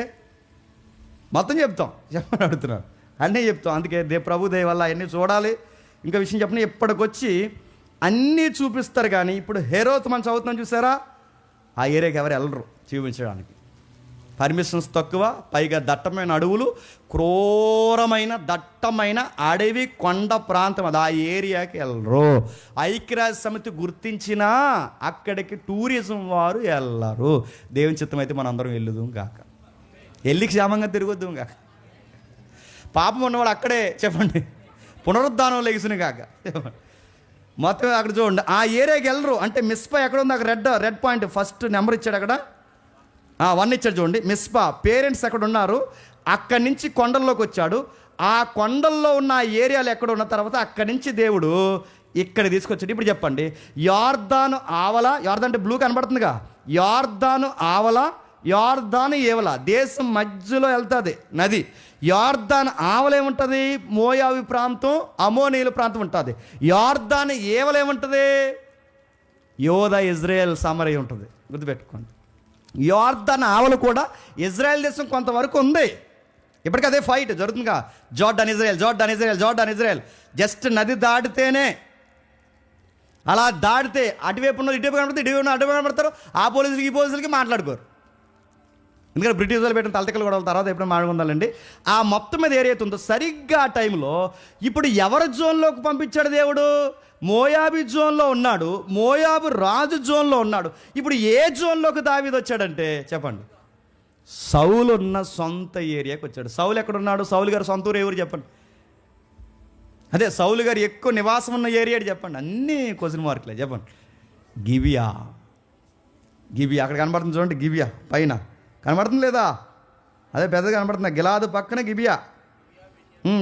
మొత్తం చెప్పమని అడుగుతున్నాను, అన్నీ చెప్తాం. అందుకే ప్రభు దయ వల్ల అవన్నీ చూడాలి. ఇంకా విషయం చెప్పిన ఇప్పటికొచ్చి అన్నీ చూపిస్తారు. కానీ ఇప్పుడు హెరోత్ మనం చదువుతున్నాం చూసారా, ఆ ఏరియాకి ఎవరు వెళ్ళరు చూపించడానికి. పర్మిషన్స్ తక్కువ, పైగా దట్టమైన అడవులు, క్రూరమైన దట్టమైన అడవి కొండ ప్రాంతం అది. ఆ ఏరియాకి వెళ్ళరు. ఐక్యరాజ్య సమితి గుర్తించినా అక్కడికి టూరిజం వారు వెళ్ళరు. దేవుని చిత్తం అయితే మనం అందరం వెళ్ళుదాం కాక, వెళ్ళి క్షేమంగా తిరగొద్దాం కాక. పాపం ఉన్నవాడు అక్కడే చెప్పండి పునరుద్ధానం లెగిసిన కాక చెప్పండి. మొత్తం అక్కడ చూడండి, ఆ ఏరియాకి వెళ్ళరు. అంటే మిస్పా ఎక్కడ ఉంది, అక్కడ రెడ్ పాయింట్ ఫస్ట్ నెంబర్ ఇచ్చాడు. అక్కడ 1 ఇచ్చాడు చూడండి. మిస్పా పేరెంట్స్ ఎక్కడ ఉన్నారు, అక్కడి నుంచి కొండల్లోకి వచ్చాడు. ఆ కొండల్లో ఉన్న ఆ ఏరియాలు ఎక్కడ ఉన్న తర్వాత అక్కడి నుంచి దేవుడు ఇక్కడ తీసుకొచ్చాడు. ఇప్పుడు చెప్పండి, యోర్దాను ఆవల, యోర్దాను అంటే బ్లూ కనబడుతుందిగా, యోర్దాను ఆవల, యోర్దాను ఏవల, దేశం మధ్యలో వెళ్తుంది నది. యోర్దాను ఆవల ఏముంటుంది, మోయాబు ప్రాంతం, అమోనీయుల ప్రాంతం ఉంటుంది. యోర్దాను ఏవల ఏముంటుంది, యోధా ఇజ్రాయెల్ సమరయ ఉంటుంది. గుర్తుపెట్టుకోండి, యోర్దాను ఆవల కూడా ఇజ్రాయెల్ దేశం కొంతవరకు ఉంది. ఇప్పటికీ అదే ఫైట్ జరుగుతుందిగా, Jordan Israel, Jordan Israel, Jordan Israel. Just నది దాటితేనే, అలా దాటితే అటువైపు ఉన్న ఇటువైపు కనబడుతుంది, ఇటువైపు ఉన్న అటువైపు కనబడతారు. ఆ పోలీసులకి ఈ పోలీసులకి మాట్లాడుకోరు. ఎందుకంటే బ్రిటిష్ వాళ్ళు పెట్టిన తలతికలు కూడా తర్వాత ఎప్పుడైనా మాట్లాడుకుందాలండి. ఆ మొత్తం మీద ఏరియా ఉందో సరిగ్గా ఆ టైంలో ఇప్పుడు ఎవరి జోన్లోకి పంపించాడు దేవుడు, మోయాబు జోన్లో ఉన్నాడు, మోయాబు రాజు జోన్లో ఉన్నాడు. ఇప్పుడు ఏ జోన్లోకి దావీదు వచ్చాడంటే చెప్పండి, సౌలు ఉన్న సొంత ఏరియాకి వచ్చాడు. సౌలు ఎక్కడున్నాడు, సౌలు గారు సొంత ఊరు ఎవరు చెప్పండి, అదే సౌలు గారు ఎక్కువ నివాసం ఉన్న ఏరియా చెప్పండి. అన్నీ క్వశ్చన్ మార్కులే చెప్పండి. గిబియా, గిబియా అక్కడ కనబడుతుంది చూడండి, గిబియా పైన కనబడుతుంది లేదా, అదే పెద్దగా కనబడుతుంది. గిలాదు పక్కన గిబియా.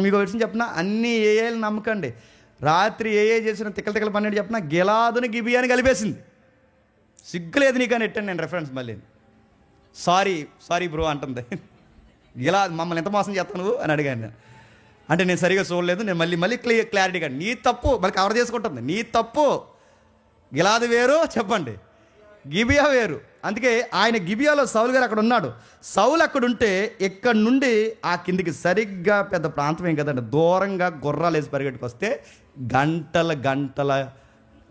మీకు విషయం చెప్పిన అన్నీ ఏఏలు నమ్మకండి. రాత్రి ఏ చేసిన తిక్కల పన్నెండు చెప్పిన గిలాదుని గిబియాని కలిపేసింది. సిగ్గులేదు నీకు అని ఎట్టాను నేను రెఫరెన్స్. మళ్ళీ సారీ బ్రో అంటుంది. గిలాదు మమ్మల్ని ఎంత మోసం చేస్తావు నువ్వు అని అడిగాను నేను. అంటే నేను సరిగా చూడలేదు, నేను మళ్ళీ క్లారిటీగా నీ తప్పు మళ్ళీ కవర్ చేసుకుంటుంది. నీ తప్పు, గిలాదు వేరు చెప్పండి, గిబియా వేరు. అందుకే ఆయన గిబియాలో సౌలు గారు అక్కడ ఉన్నాడు. సౌలు అక్కడ ఉంటే ఇక్కడ నుండి ఆ కిందికి సరిగ్గా పెద్ద ప్రాంతం ఏం కదండి, దూరంగా గుర్రాలు వేసి పరిగెట్టుకు వస్తే గంటల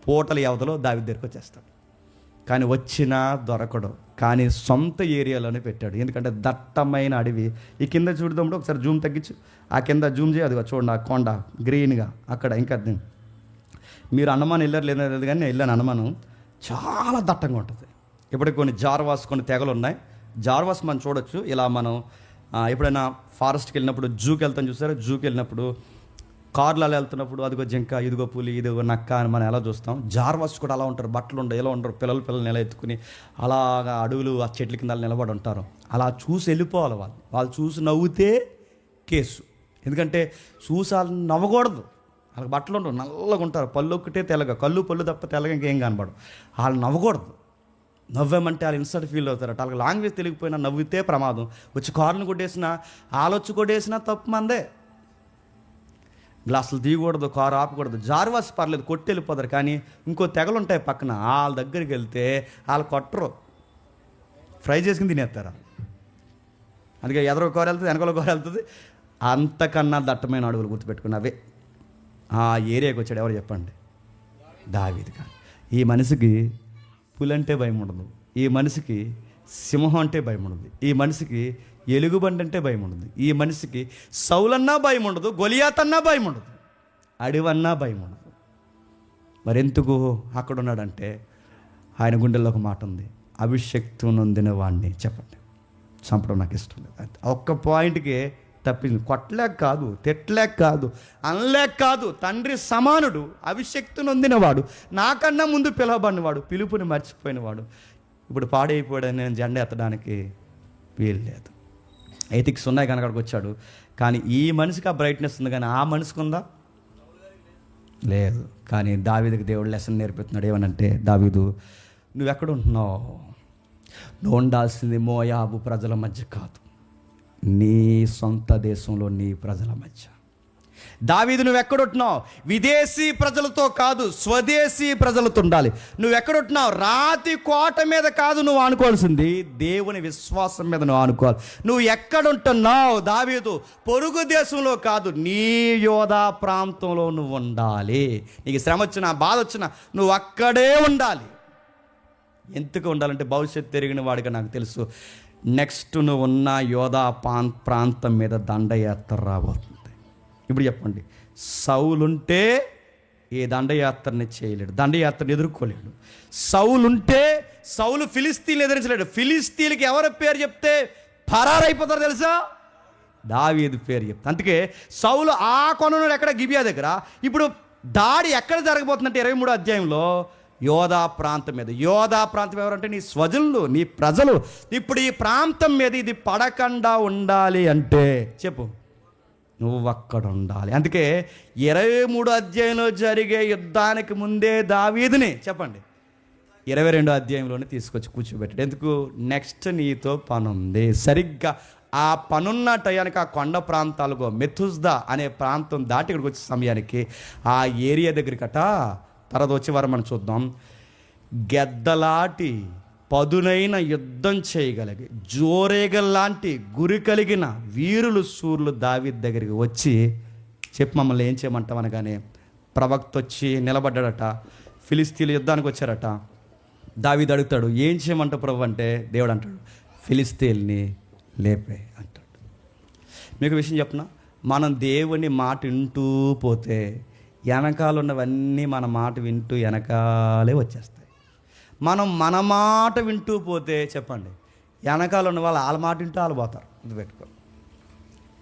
పూటల వ్యవధిలో దావీదు దగ్గరికి వచ్చేస్తాడు. కానీ వచ్చినా దొరకడు. కానీ సొంత ఏరియాలోనే పెట్టాడు. ఎందుకంటే దట్టమైన అడవి. ఈ కింద చూడదాం, ఒకసారి జూమ్ తగ్గించు, ఆ కింద జూమ్ చేయి, అదిగో చూడండి ఆ కొండ గ్రీన్గా అక్కడ. ఇంకా మీరు అన్నమానం వెళ్ళారు లేదు కానీ నేను వెళ్ళాను. అన్నమానం చాలా దట్టంగా ఉంటుంది. ఇప్పటికి కొన్ని జార్వాస్, కొన్ని తెగలు ఉన్నాయి. జార్వాస్ మనం చూడొచ్చు. ఇలా మనం ఎప్పుడైనా ఫారెస్ట్కి వెళ్ళినప్పుడు, జూకి వెళ్తాం చూసారా, జూకి వెళ్ళినప్పుడు కార్లలో వెళ్తున్నప్పుడు అదిగో జింక, ఇదిగో పులి, ఇదిగో నక్క అని మనం ఎలా చూస్తాం. జార్వాస్ కూడా అలా ఉంటారు, బట్టలు ఉండవు, ఎలా ఉంటారు, పిల్లల్ని ఎలా ఎత్తుకుని అలాగా అడవులు ఆ చెట్ల కింద నిలబడి ఉంటారు. అలా చూసి వెళ్ళిపోవాలి. వాళ్ళు చూసి నవ్వుతే కేసు. ఎందుకంటే చూసి వాళ్ళు నవ్వకూడదు. వాళ్ళకి బట్టలు ఉండవు, నల్లగా ఉంటారు, పళ్ళు ఒక్కటే తెల్లగా, పళ్ళు తప్ప తెల్లగా ఇంకేం కనబడవు. వాళ్ళు నవ్వకూడదు. నవ్వామంటే వాళ్ళు ఇన్సల్ట్ ఫీల్ అవుతారు. వాళ్ళకి లాంగ్వేజ్ తెలియకపోయినా నవ్వితే ప్రమాదం. వచ్చి కారును కొట్టేసినా, ఆలొచ్చి కొట్టేసినా తప్పు మందే. గ్లాసులు తీయకూడదు, కారు ఆపకూడదు. జార్వాస్ పర్లేదు, కొట్టి వెళ్ళిపోతారు. కానీ ఇంకో తెగలు ఉంటాయి పక్కన, వాళ్ళ దగ్గరికి వెళ్తే వాళ్ళు కొట్టరు, ఫ్రై చేసుకుని తినేస్తారు. అందుకే ఎదరో కారు వెళ్తుంది, వెనకాల కారు వెళ్తుంది. అంతకన్నా దట్టమైన అడవులు గుర్తుపెట్టుకున్నవే. ఆ ఏరియాకి వచ్చాడు ఎవరు చెప్పండి, దావీదు గారు. ఈ మనిషికి పులంటే భయం ఉండదు, ఈ మనిషికి సింహం అంటే భయం ఉండదు, ఈ మనిషికి ఎలుగుబండి అంటే భయం ఉండదు, ఈ మనిషికి సౌలన్నా భయం ఉండదు, గొలియాత్ అన్నా భయం ఉండదు, అడివన్నా భయం ఉండదు. మరెందుకు అక్కడ ఉన్నాడంటే ఆయన గుండెల్లో ఒక మాట ఉంది, అభిషక్తు నొందిన వాడిని చెప్పండి చంపడం నాకు ఇష్టం లేదు. ఒక్క పాయింట్కి తప్పింది. కొట్టలేక కాదు, తిట్టలేక కాదు, అనలేక కాదు. తండ్రి సమానుడు, అభిషక్తు నొందినవాడు, నాకన్నా ముందు పిలవబడినవాడు, పిలుపుని మర్చిపోయినవాడు. ఇప్పుడు పాడైపోయాడని నేను జెండా ఎత్తడానికి వీలు లేదు. ఎథిక్స్ ఉన్నాయి కనుక అక్కడికి వచ్చాడు. కానీ ఈ మనిషికి ఆ బ్రైట్నెస్ ఉంది, కానీ ఆ మనిషికి ఉందా? లేదు. కానీ దావీదుకి దేవుడు లెసన్ నేర్పుతున్నాడు. ఏమనంటే, దావీదు నువ్వెక్కడ ఉంటున్నావు? నువ్వు ఉండాల్సింది మోయాబు ప్రజల మధ్య కాదు, నీ సొంత దేశంలో నీ ప్రజల మధ్య. దావీదు నువ్వు ఎక్కడుంటున్నావు? విదేశీ ప్రజలతో కాదు, స్వదేశీ ప్రజలతో ఉండాలి. నువ్వు ఎక్కడుంటున్నావు? రాతి కోట మీద కాదు నువ్వు ఆనుకోవాల్సింది, దేవుని విశ్వాసం మీద నువ్వు ఆనుకోవాలి. నువ్వు ఎక్కడుంటున్నావు? దావీదు పొరుగు దేశంలో కాదు, నీ యోధా ప్రాంతంలో నువ్వు ఉండాలి. నీకు శ్రమ వచ్చినా, బాధ వచ్చినా నువ్వు అక్కడే ఉండాలి. ఎందుకు ఉండాలంటే భవిష్యత్తు తిరిగిన వాడిగా నాకు తెలుసు, నెక్స్ట్ నువ్వు ఉన్న యోధా ప్రాంతం మీద దండయాత్ర రాబోతుంది. ఇప్పుడు చెప్పండి, సౌలుంటే ఏ దండయాత్రని చేయలేడు, దండయాత్రని ఎదుర్కోలేడు. సౌలు ఫిలిస్తీన్లు ఎదిరించలేడు. ఫిలిస్తీన్లకి ఎవరి పేరు చెప్తే పరారైపోతారు తెలుసా? దావీదు పేరు చెప్తా. అందుకే సౌలు ఆ కొనను ఎక్కడ, గిబియా దగ్గర. ఇప్పుడు దాడి ఎక్కడ జరగబోతుందంటే 23వ అధ్యాయంలో యోధా ప్రాంతం మీద. యోధా ప్రాంతం ఎవరంటే నీ స్వజనులు, నీ ప్రజలు. ఇప్పుడు ఈ ప్రాంతం మీద ఇది పడకుండా ఉండాలి అంటే చెప్పు, నువ్వు అక్కడ ఉండాలి. అందుకే 23వ అధ్యాయంలో జరిగే యుద్ధానికి ముందే దావీదుని చెప్పండి 22వ అధ్యాయంలోనే తీసుకొచ్చి కూర్చోబెట్టాడు. ఎందుకు? నెక్స్ట్ నీతో పనుంది. సరిగ్గా ఆ పనున్న టయానికి ఆ కొండ ప్రాంతాలకు మెథుస్దా అనే ప్రాంతం దాటి ఇక్కడికి వచ్చే సమయానికి ఆ ఏరియా దగ్గరికట, తర్వాత వచ్చే వారం మనం చూద్దాం, గెద్దలాంటి పదునైన యుద్ధం చేయగలిగి జోరేగల్లాంటి గురి కలిగిన వీరులు సూర్యులు దావీదు దగ్గరికి వచ్చి చెప్పి మమ్మల్ని ఏం చేయమంటాం అనగానే ప్రవక్త వచ్చి నిలబడ్డాడట. ఫిలిస్తీన్లు యుద్ధానికి వచ్చారట. దావీదు అడుగుతాడు, ఏం చేయమంటావు ప్రభు అంటే దేవుడు అంటాడు, ఫిలిస్తీన్ని లేపే అంటాడు. మీకు విషయం చెప్పనా, మనం దేవుని మాట వింటూ పోతే వెనకాల ఉన్నవన్నీ మన మాట వింటూ వెనకాలే వచ్చేస్తాయి. మనం మన మాట వింటూ పోతే చెప్పండి, వెనకాల ఉన్న వాళ్ళు వాళ్ళ మాట వింటూ వాళ్ళు పోతారు. ఇది పెట్టుకో.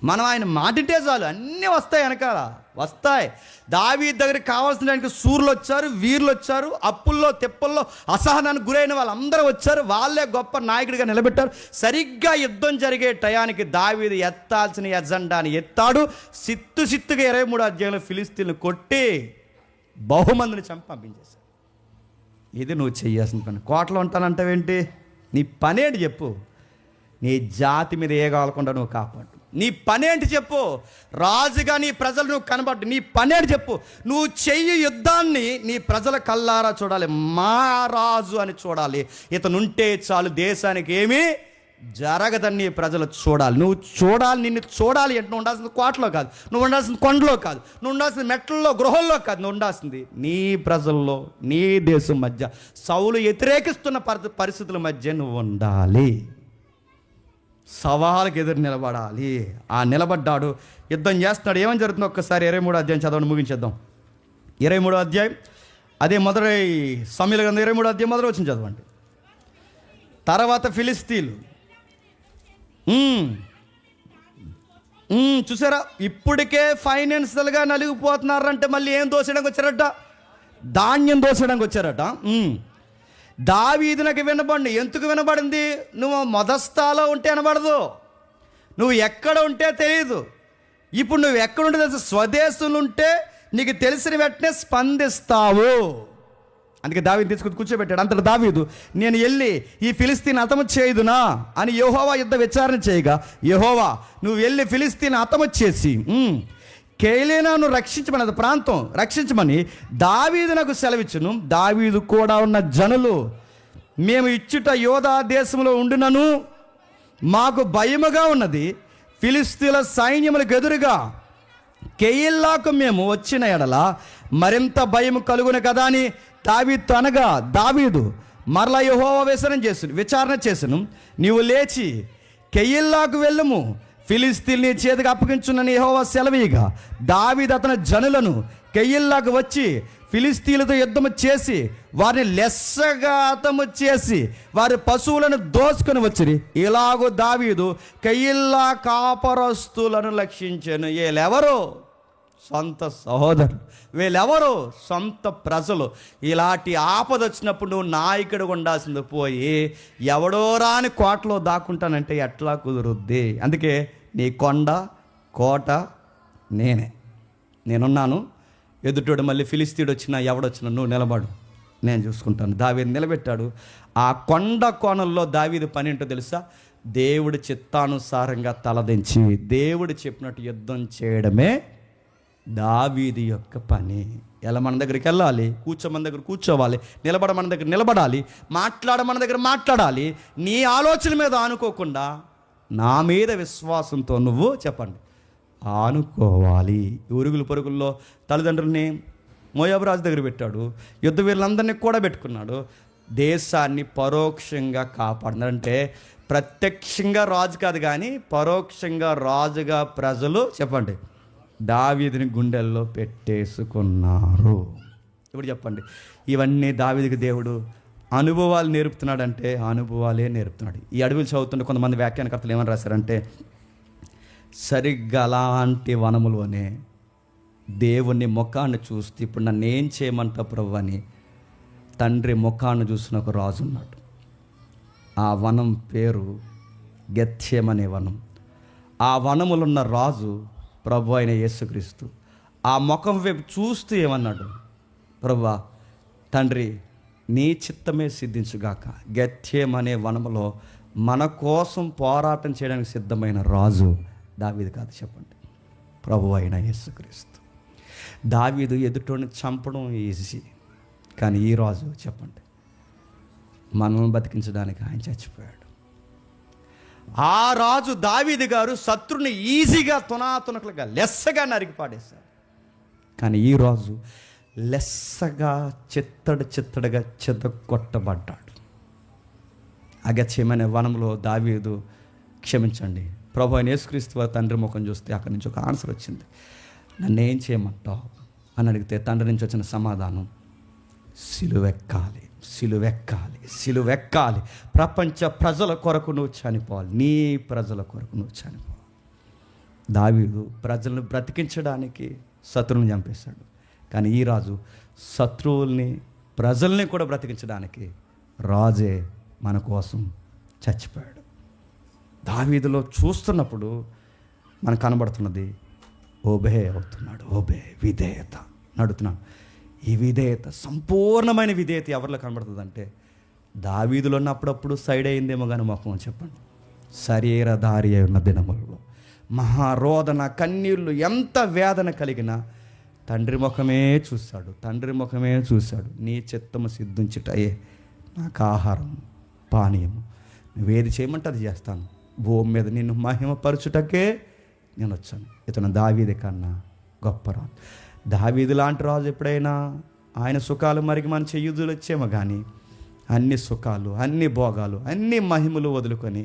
మనం ఆయన మాట వింటే చాలు, అన్నీ వస్తాయి, వెనకాల వస్తాయి. దావీదు దగ్గరికి కావాల్సిన దానికి సూర్యులు వచ్చారు, వీరులు వచ్చారు, అప్పుల్లో తెప్పల్లో అసహనానికి గురైన వాళ్ళందరూ వచ్చారు. వాళ్ళే గొప్ప నాయకుడిగా నిలబెట్టారు. సరిగ్గా యుద్ధం జరిగే టయానికి దావీదు ఎత్తాల్సిన ఎజెండాని ఎత్తాడు. సిత్తుగా 23వ అధ్యాయంలో ఫిలిస్తీన్లు కొట్టి బహుమందిని చంపి పంపించేశారు. ఇది నువ్వు చెయ్యాల్సిన పని. కోటలో ఉంటానంటావేంటి? నీ పనేంటి చెప్పు. నీ జాతి మీద ఏ కావాలకుండా నువ్వు కాపాడు. నీ పనేంటి చెప్పు. రాజుగా నీ ప్రజలు నువ్వు కనబడ్డు. నీ పనేంటి చెప్పు. నువ్వు చెయ్యి యుద్ధాన్ని నీ ప్రజల కల్లారా చూడాలి. మా రాజు అని చూడాలి. ఇతనుంటే చాలు, దేశానికి ఏమీ జరగదని ప్రజలు చూడాలి. నువ్వు చూడాలి, నిన్ను చూడాలి అంటే నువ్వు ఉండాల్సింది కోటలో కాదు, నువ్వు ఉండాల్సింది కొండలో కాదు, నువ్వు ఉండాల్సింది మెట్లలో గృహంలో కాదు, నువ్వు ఉండాల్సింది నీ ప్రజల్లో, నీ దేశం మధ్య, సౌలు వ్యతిరేకిస్తున్న పరిస్థితుల మధ్య నువ్వు ఉండాలి. సవాళ్ళకి ఎదురు నిలబడాలి. ఆ నిలబడ్డాడు, యుద్ధం చేస్తున్నాడు. ఏమని జరుగుతుందో ఒక్కసారి 23వ అధ్యాయం చదవండి, ముగించేద్దాం. 23వ అధ్యాయం అదే మొదటి సమూయేలు గ్రంథం 23వ అధ్యాయం మొదటి వచనం చదవండి. తర్వాత ఫిలిస్తీన్లు చూసారా, ఇప్పటికే ఫైనాన్షియల్గా నలిగిపోతున్నారంటే మళ్ళీ ఏం దోచడానికి వచ్చారట? ధాన్యం దోచడానికి వచ్చారట. దావీదునకు వినబడి. ఎందుకు వినబడింది? నువ్వు మొదస్తాలో ఉంటే వినబడదు, నువ్వు ఎక్కడ ఉంటే తెలియదు. ఇప్పుడు నువ్వు ఎక్కడుంటే తెలుసు, స్వదేశంలో ఉంటే నీకు తెలిసిన వెంటనే స్పందిస్తావు. అందుకే దావీదు తీసుకుని కూర్చోబెట్టాడు. అంతలో దావీదు, నేను వెళ్ళి ఈ ఫిలిస్తీన్ హతము చేయుదునా అని యెహోవా యుద్ధ విచారణ చేయగా, యెహోవా నువ్వు వెళ్ళి ఫిలిస్తీన్ హతము చేసి కేలేనాను రక్షించమని, అది ప్రాంతం రక్షించమని దావీదు నాకు సెలవిచ్చును. దావీదు కూడా ఉన్న జనులు, మేము ఇచ్చుట యోధా దేశంలో ఉండునను మాకు భయముగా ఉన్నది. ఫిలిస్తీన్ల సైన్యములకు ఎదురుగా కెయిల్లాకు మేము వచ్చిన ఎడల మరింత భయం కలుగును కదా అని దావీదు అనగా, దావీదు మరలా యెహోవా విచారణ చేసును. నీవు లేచి కెయిల్లాకు వెళ్ళుము, ఫిలిస్తీన్ని చేతికి అప్పగించునని యెహోవా సెలవీయగా, దావీదు అతని జనులను కెయిల్లాకు వచ్చి ఫిలిస్తీన్లతో యుద్ధము చేసి వారిని లెస్సగా హతము చేసి వారి పశువులను దోచుకొని వచ్చిరి. ఇలాగూ దావీదు కెయిల్లా కాపరస్తులను లక్షించాను. వీళ్ళెవరు? సొంత సహోదరులు. వీళ్ళెవరు? సొంత ప్రజలు. ఇలాంటి ఆపద వచ్చినప్పుడు నువ్వు నాయకుడు ఉండాల్సింది పోయి ఎవడో రాని కోటలో దాక్కుంటానంటే ఎట్లా కుదురుద్ది? అందుకే నీ కొండ కోట నేనున్నాను. ఎదుటోడు మళ్ళీ ఫిలిస్తీయుడు వచ్చినా ఎవడొచ్చినా నువ్వు నిలబడు, నేను చూసుకుంటాను. దావీదు నిలబెట్టాడు. ఆ కొండ కోణంలో దావీదు పని ఏంటో తెలుసా? దేవుడి చిత్తానుసారంగా తలదించి దేవుడు చెప్పినట్టు యుద్ధం చేయడమే దావీదు యొక్క పని. ఎలా మన దగ్గరికి వెళ్ళాలి, కూర్చోమన దగ్గర కూర్చోవాలి, నిలబడమన దగ్గర నిలబడాలి, మాట్లాడమన దగ్గర మాట్లాడాలి. నీ ఆలోచన మీద ఆనుకోకుండా నా మీద విశ్వాసంతో నువ్వు చెప్పండి ఆనుకోవాలి. ఉరుగులు పరుగుల్లో తల్లిదండ్రుల్ని మోయాబు రాజు దగ్గర పెట్టాడు, యుద్ధ వీరులందరినీ కూడా పెట్టుకున్నాడు. దేశాన్ని పరోక్షంగా కాపాడినాడు. అంటే ప్రత్యక్షంగా రాజు కాదు కానీ పరోక్షంగా రాజుగా ప్రజలు చెప్పండి దావీదుని గుండెల్లో పెట్టేసుకున్నారు. ఇప్పుడు చెప్పండి, ఇవన్నీ దావీదుకి దేవుడు అనుభవాలు నేర్పుతున్నాడంటే అనుభవాలే నేర్పుతున్నాడు. ఈ అడవులు చదువుతుంటే కొంతమంది వ్యాఖ్యానకర్తలు ఏమని రాశారంటే, సరిగ్గా అలాంటి వనములోనే దేవుని ముఖాన్ని చూస్తే ఇప్పుడు నన్ను ఏం చేయమంటా ప్రభు అని తండ్రి ముఖాన్ని చూసిన ఒక రాజు ఉన్నాడు. ఆ వనం పేరు గెత్సేమనే వనం. ఆ వనములున్న రాజు ప్రభు అయిన యేసుక్రీస్తు. ఆ ముఖం వైపు చూస్తూ ఏమన్నాడు, ప్రభువా తండ్రి నీ చిత్తమే సిద్ధించుగాక. గెత్సేమనే వనములో మన కోసం పోరాటం చేయడానికి సిద్ధమైన రాజు దావీదు కాదు చెప్పండి, ప్రభు అయిన యేసుక్రీస్తు. దావీదు ఎదుటోని చంపడం ఈజీ, కానీ ఈ రాజు చెప్పండి మనల్ని బతికించడానికి ఆయన చచ్చిపోయాడు. ఆ రాజు దావీదు గారు శత్రుని ఈజీగా తునాతునకలుగా లెస్సగా నరికి పాడేశారు. కానీ ఈ రాజు లెస్సగా చిత్తడిగా చెదగొట్టబడ్డాడు. అగత్యమైన వనంలో దావీదు క్షమించండి ప్రభు అయిన యేసుక్రీస్తు వారి తండ్రి ముఖం చూస్తే అక్కడి నుంచి ఒక ఆన్సర్ వచ్చింది. నన్ను ఏం చేయమంటావు అని అడిగితే తండ్రి నుంచి వచ్చిన సమాధానం, సిలువెక్కాలి, సిలువెక్కాలి, సిలువెక్కాలి. ప్రపంచ ప్రజల కొరకు నువ్వు చనిపోవాలి, నీ ప్రజల కొరకు నువ్వు చనిపోవాలి. దావీదు ప్రజలను బ్రతికించడానికి శత్రువుని చంపేశాడు. కానీ ఈ రాజు శత్రువుల్ని ప్రజల్ని కూడా బ్రతికించడానికి రాజే మన కోసం చచ్చిపోయాడు. దావీదులో చూస్తున్నప్పుడు మనకు కనబడుతున్నది ఓబే అవుతున్నాడు, ఓబే విధేయత నడుతున్నాడు. ఈ విధేయత సంపూర్ణమైన విధేయత ఎవరిలో కనబడుతుంది అంటే దావీదులో ఉన్నప్పుడప్పుడు సైడ్ అయిందేమో కానీ ముఖం చెప్పండి శరీరధారి అయి ఉన్న దినములలో మహారోదన కన్నీళ్ళు ఎంత వేదన కలిగినా తండ్రి ముఖమే చూశాడు, తండ్రి ముఖమే చూశాడు. నీ చిత్తము సిద్ధించుటయే నాకు ఆహారం పానీయము, నువ్వేది చేయమంటే అది చేస్తాను, భూమి మీద నిన్ను మహిమపరచుటకే నేను వచ్చాను. ఇతను దావీదు కన్నా గొప్ప రాజు. దావీదు లాంటి రాజు ఎప్పుడైనా ఆయన సుఖాలు మరికి మన చెయ్యుదులు వచ్చేమో కానీ అన్ని సుఖాలు, అన్ని భోగాలు, అన్ని మహిమలు వదులుకొని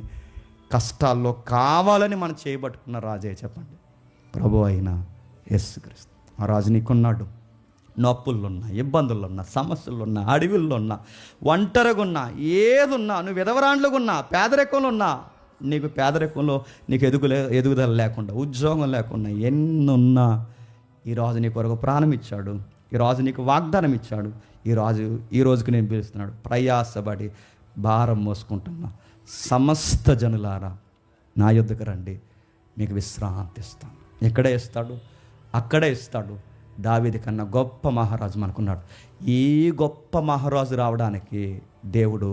కష్టాల్లో కావాలని మనం చేయబట్టుకున్న రాజే చెప్పండి ప్రభు అయిన యేసుక్రీస్తు. ఆ రాజు నీకున్నాడు. నొప్పులున్నా, ఇబ్బందులున్నా, సమస్యలున్నా, అడవుల్లో ఒంటరిగా ఉన్నా, ఏదున్నా, నువ్వు విధవరాండ్లుగా ఉన్నా, పేదరికంలో ఉన్నా, నీకు పేదరికంలో నీకు ఎదుగుదల లేకుండా, ఉద్యోగం లేకుండా, ఎన్నున్నా ఈ రాజు నీ కొరకు ప్రాణం ఇచ్చాడు. ఈ రాజు నీకు వాగ్దానం ఇచ్చాడు. ఈ రోజుకి నేను పిలుస్తున్నాడు, ప్రయాసపడి భారం మోసుకుంటున్నా సమస్త జనులారా నా యొద్దకు రండి, మీకు విశ్రాంతి ఇస్తాను. ఎక్కడే ఇస్తాడు, అక్కడే ఇస్తాడు. దావీదు కన్నా గొప్ప మహారాజు మనకున్నాడు. ఈ గొప్ప మహారాజు రావడానికి దేవుడు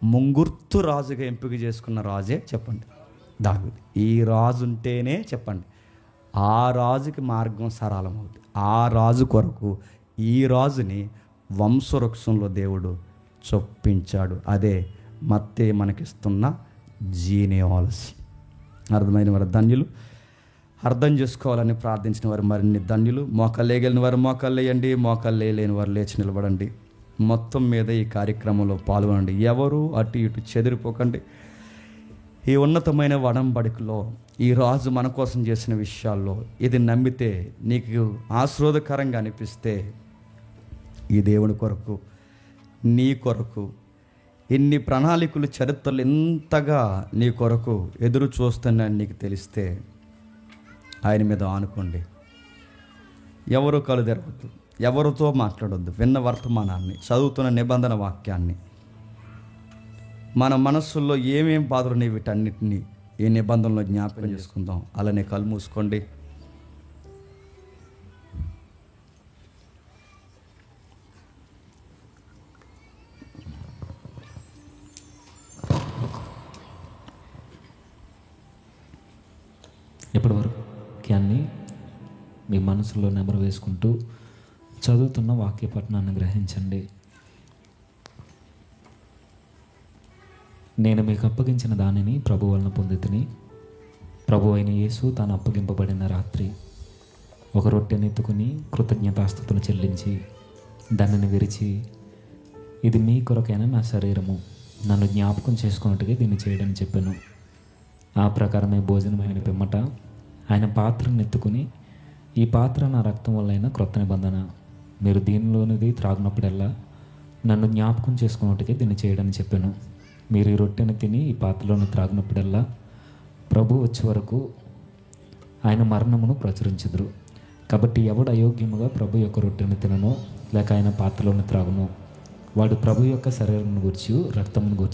ముంగుర్తు రాజుగా ఎంపిక చేసుకున్న రాజే చెప్పండి దావీదు. ఈ రాజు ఉంటేనే చెప్పండి ఆ రాజుకి మార్గం సరళమవుతుంది. ఆ రాజు కొరకు ఈ రాజుని వంశవృక్షంలో దేవుడు చొప్పించాడు. అదే మత్తే మనకిస్తున్న జీనియాలజీ. అర్థమైన వారు ధన్యులు, అర్థం చేసుకోవాలని ప్రార్థించిన వారు మరిన్ని ధన్యులు. మోకాళ్ళేయగలిగిన వారు మోకాళ్ళేయండి, మోకాళ్ళేయలేని వారు లేచి నిలబడండి. మొత్తం మీద ఈ కార్యక్రమంలో పాల్గొనండి. ఎవరు అటు ఇటు చెదిరిపోకండి. ఈ ఉన్నతమైన వడంబడికలో ఈ రాజు మన కోసం చేసిన విషయాల్లో ఇది నమ్మితే, నీకు ఆశీర్వాదకరంగా అనిపిస్తే, ఈ దేవుని కొరకు, నీ కొరకు ఇన్ని ప్రణాళికలు, చరిత్రలు ఎంతగా నీ కొరకు ఎదురు చూస్తున్నాయని నీకు తెలిస్తే ఆయన మీద ఆనుకోండి. ఎవరు కలు తెరవద్దు, ఎవరితో మాట్లాడొద్దు. విన్న వర్తమానాన్ని, చదువుతున్న నిబంధన వాక్యాన్ని, మన మనస్సుల్లో ఏమేం బాధలు ఉన్నాయి వీటన్నిటినీ ఈ నిబంధనలో జ్ఞాపకం చేసుకుందాం. అలానే కళ్ళు మూసుకోండి. ఇప్పటి వరకు మీ మనసులో నెమరు వేసుకుంటూ చదువుతున్న వాక్య పఠనాన్ని గ్రహించండి. నేను మీకు అప్పగించిన దానిని ప్రభు వలన పొందితిని. ప్రభు అయిన యేసు తాను అప్పగింపబడిన రాత్రి ఒక రొట్టెని ఎత్తుకుని కృతజ్ఞతాస్తుతులు చెల్లించి దానిని విరిచి, ఇది మీ కొరకైన నా శరీరము, నన్ను జ్ఞాపకం చేసుకున్నట్టుగా దీన్ని చేయడని చెప్పాను. ఆ ప్రకారమే భోజనమైన పిమ్మట ఆయన పాత్రను ఎత్తుకుని, ఈ పాత్ర నా రక్తం వల్లైన క్రొత్త నిబంధన, మీరు దీనిలోనిది త్రాగినప్పుడల్లా నన్ను జ్ఞాపకం చేసుకున్నట్టుగా దీన్ని చేయడని చెప్పాను. మీరు ఈ రొట్టెను తిని ఈ పాత్రలోని త్రాగినప్పుడల్లా ప్రభు వచ్చే వరకు ఆయన మరణమును ప్రచురించుదురు. కాబట్టి ఎవడు అయోగ్యముగా ప్రభు యొక్క రొట్టెను తిననో లేక ఆయన పాత్రలోని త్రాగునో వాడు ప్రభు యొక్క శరీరమును గూర్చి రక్తమును గూర్చి